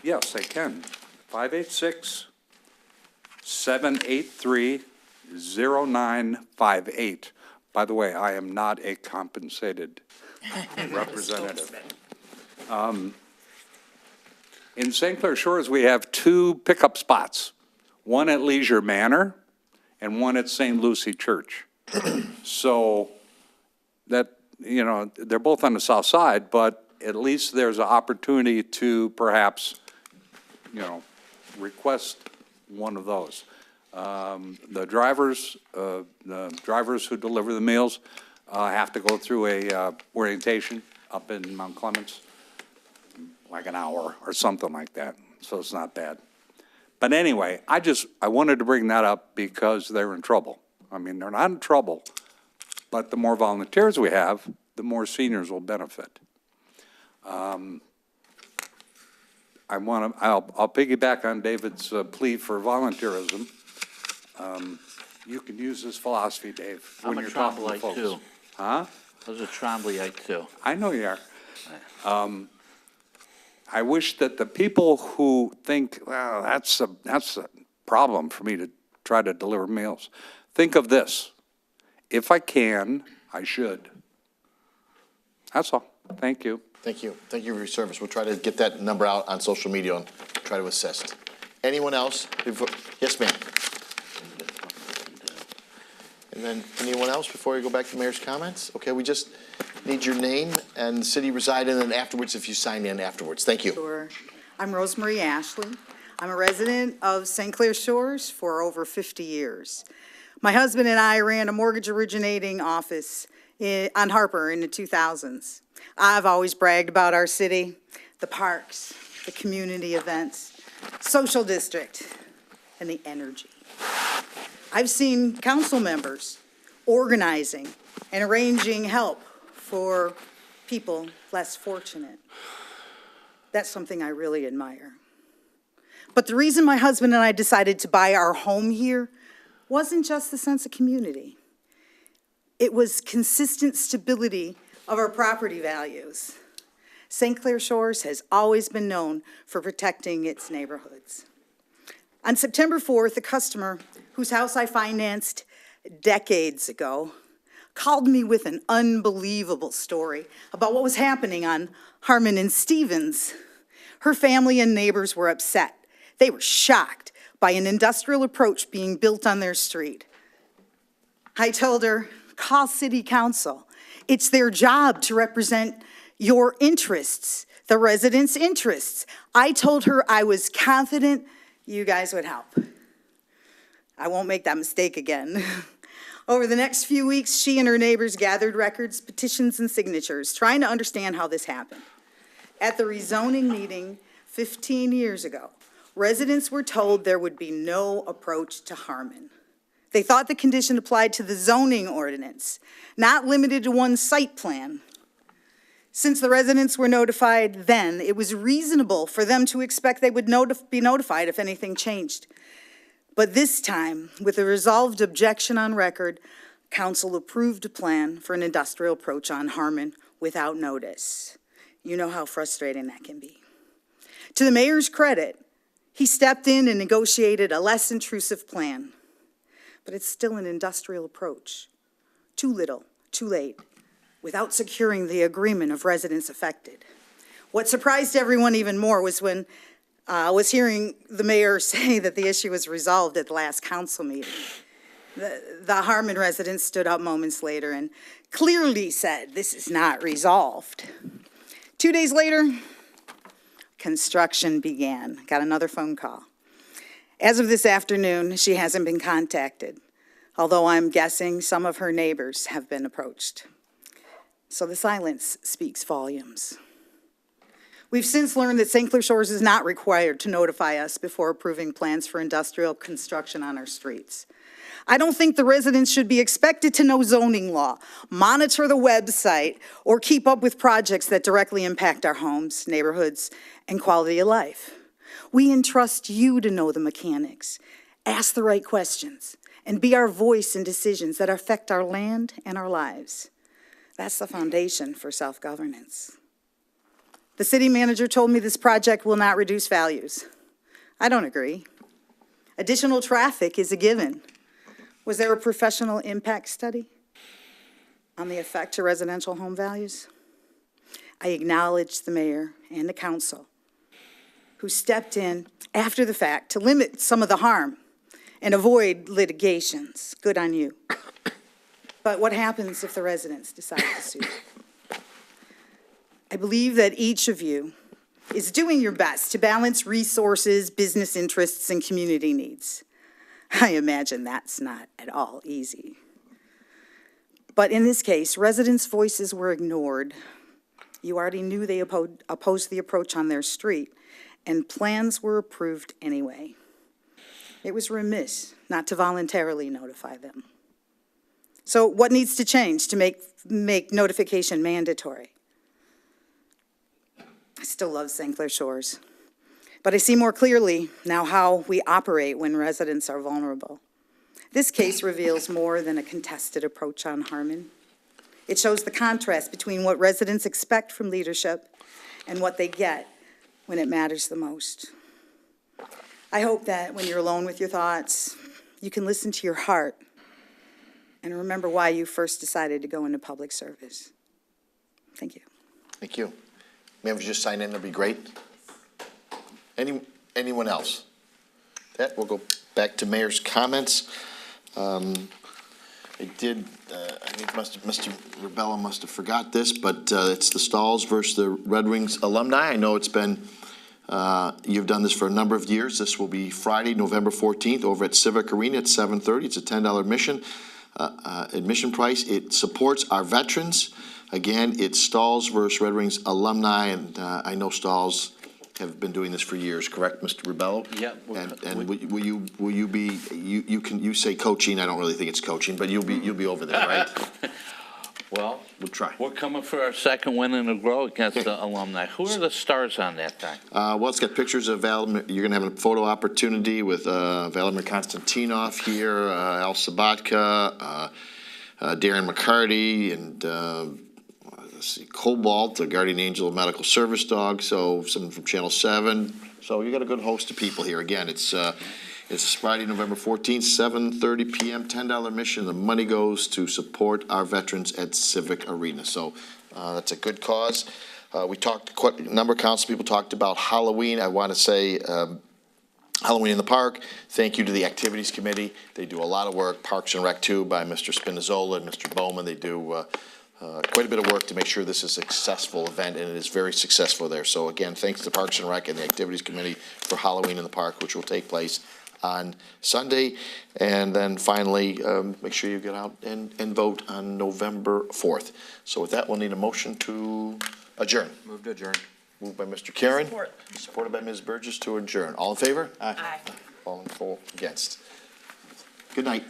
Yes, I can. 586-783-0958. By the way, I am not a compensated representative. In St. Clair Shores, we have 2 pickup spots, one at Leisure Manor and one at St. Lucie Church. So that, you know, they're both on the south side, but at least there's an opportunity to perhaps, you know, request one of those. The drivers who deliver the meals have to go through a orientation up in Mount Clemens, like an hour or something like that, so it's not bad. But anyway, I wanted to bring that up because they're in trouble. I mean, they're not in trouble, but the more volunteers we have, the more seniors will benefit. I'll piggyback on David's plea for volunteerism. You can use this philosophy, Dave, when you're talking to folks. Too. Huh? I was a Trombleyite too. I know you are. I wish that the people who think, well, that's a problem for me to try to deliver meals, think of this. If I can, I should. That's all. Thank you. Thank you. Thank you for your service. We'll try to get that number out on social media and try to assist. Anyone else? Yes, ma'am. And then anyone else before we go back to Mayor's comments? Okay, we just need your name and city you reside in, and afterwards, if you sign in afterwards. Thank you. Sure. I'm Rosemary Ashley. I'm a resident of St. Clair Shores for over 50 years. My husband and I ran a mortgage originating office on Harper in the 2000s. I've always bragged about our city, the parks, the community events, social district, and the energy. I've seen council members organizing and arranging help for people less fortunate. That's something I really admire. But the reason my husband and I decided to buy our home here wasn't just the sense of community. It was consistent stability of our property values. St. Clair Shores has always been known for protecting its neighborhoods. On September 4th, a customer whose house I financed decades ago called me with an unbelievable story about what was happening on Harmon and Stevens. Her family and neighbors were upset. They were shocked by an industrial approach being built on their street. I told her, call city council. It's their job to represent your interests, the residents' interests. I told her I was confident you guys would help. I won't make that mistake again. Over the next few weeks, she and her neighbors gathered records, petitions, and signatures, trying to understand how this happened. At the rezoning meeting 15 years ago, residents were told there would be no approach to Harmon. They thought the condition applied to the zoning ordinance, not limited to one site plan. Since the residents were notified then, it was reasonable for them to expect they would be notified if anything changed. But this time, with a resolved objection on record, council approved a plan for an industrial approach on Harmon without notice. You know how frustrating that can be. To the mayor's credit, he stepped in and negotiated a less intrusive plan. But it's still an industrial approach. Too little, too late, without securing the agreement of residents affected. What surprised everyone even more was when was hearing the mayor say that the issue was resolved at the last council meeting. The Harmon residents stood up moments later and clearly said, this is not resolved. 2 days later, construction began. Got another phone call. As of this afternoon, she hasn't been contacted, although I'm guessing some of her neighbors have been approached. So the silence speaks volumes. We've since learned that St. Clair Shores is not required to notify us before approving plans for industrial construction on our streets. I don't think the residents should be expected to know zoning law, monitor the website, or keep up with projects that directly impact our homes, neighborhoods, and quality of life. We entrust you to know the mechanics, ask the right questions, and be our voice in decisions that affect our land and our lives. That's the foundation for self-governance. The city manager told me this project will not reduce values. I don't agree. Additional traffic is a given. Was there a professional impact study on the effect to residential home values? I acknowledge the mayor and the council who stepped in after the fact to limit some of the harm and avoid litigations. Good on you. But what happens if the residents decide to sue? I believe that each of you is doing your best to balance resources, business interests, and community needs. I imagine that's not at all easy. But in this case, residents' voices were ignored. You already knew they opposed the approach on their street, and plans were approved anyway. It was remiss not to voluntarily notify them. So what needs to change to make notification mandatory? I still love St. Clair Shores, but I see more clearly now how we operate when residents are vulnerable. This case reveals more than a contested approach on Harmon. It shows the contrast between what residents expect from leadership and what they get when it matters the most. I hope that when you're alone with your thoughts, you can listen to your heart and remember why you first decided to go into public service. Thank you. Thank you. Ma'am, if you just sign in, that'd be great. Anyone else? That, we'll go back to mayor's comments. I think Mr. Rebella must have forgot this, but it's the Stalls versus the Red Wings alumni. I know it's been, you've done this for a number of years. This will be Friday, November 14th, over at Civic Arena at 7:30. It's a $10 admission price. It supports our veterans. Again, it's Stalls versus Red Wings alumni, and I know Stalls have been doing this for years, correct, Mr. Rebello? Yeah. And will you be, you say coaching, I don't really think it's coaching, but you'll be over there, right? Well, we'll try. We're coming for our second win in a row against the alumni. Who are the stars on that thing? Well, it's got pictures of you're going to have a photo opportunity with Vladimir Konstantinov here, Al Sabatka, Darren McCarty, and let's see, Cobalt, the guardian angel of medical service dog, so someone from Channel 7. So you got a good host of people here. Again, it's Friday, November 14th, 7:30 p.m., $10 admission. The money goes to support our veterans at Civic Arena. So that's a good cause. We talked, quite a number of council people talked about Halloween. I want to say Halloween in the Park. Thank you to the Activities Committee. They do a lot of work. Parks and Rec, too, by Mr. Spinazzola and Mr. Bowman. They do quite a bit of work to make sure this is a successful event, and it is very successful there. So, again, thanks to Parks and Rec and the Activities Committee for Halloween in the Park, which will take place on Sunday. And then finally, make sure you get out and vote on November 4th. So with that, we'll need a motion to adjourn. Move to adjourn. Moved by Mr. Karen. Supported by Ms. Burgess to adjourn. All in favor? Aye. All against. Good night.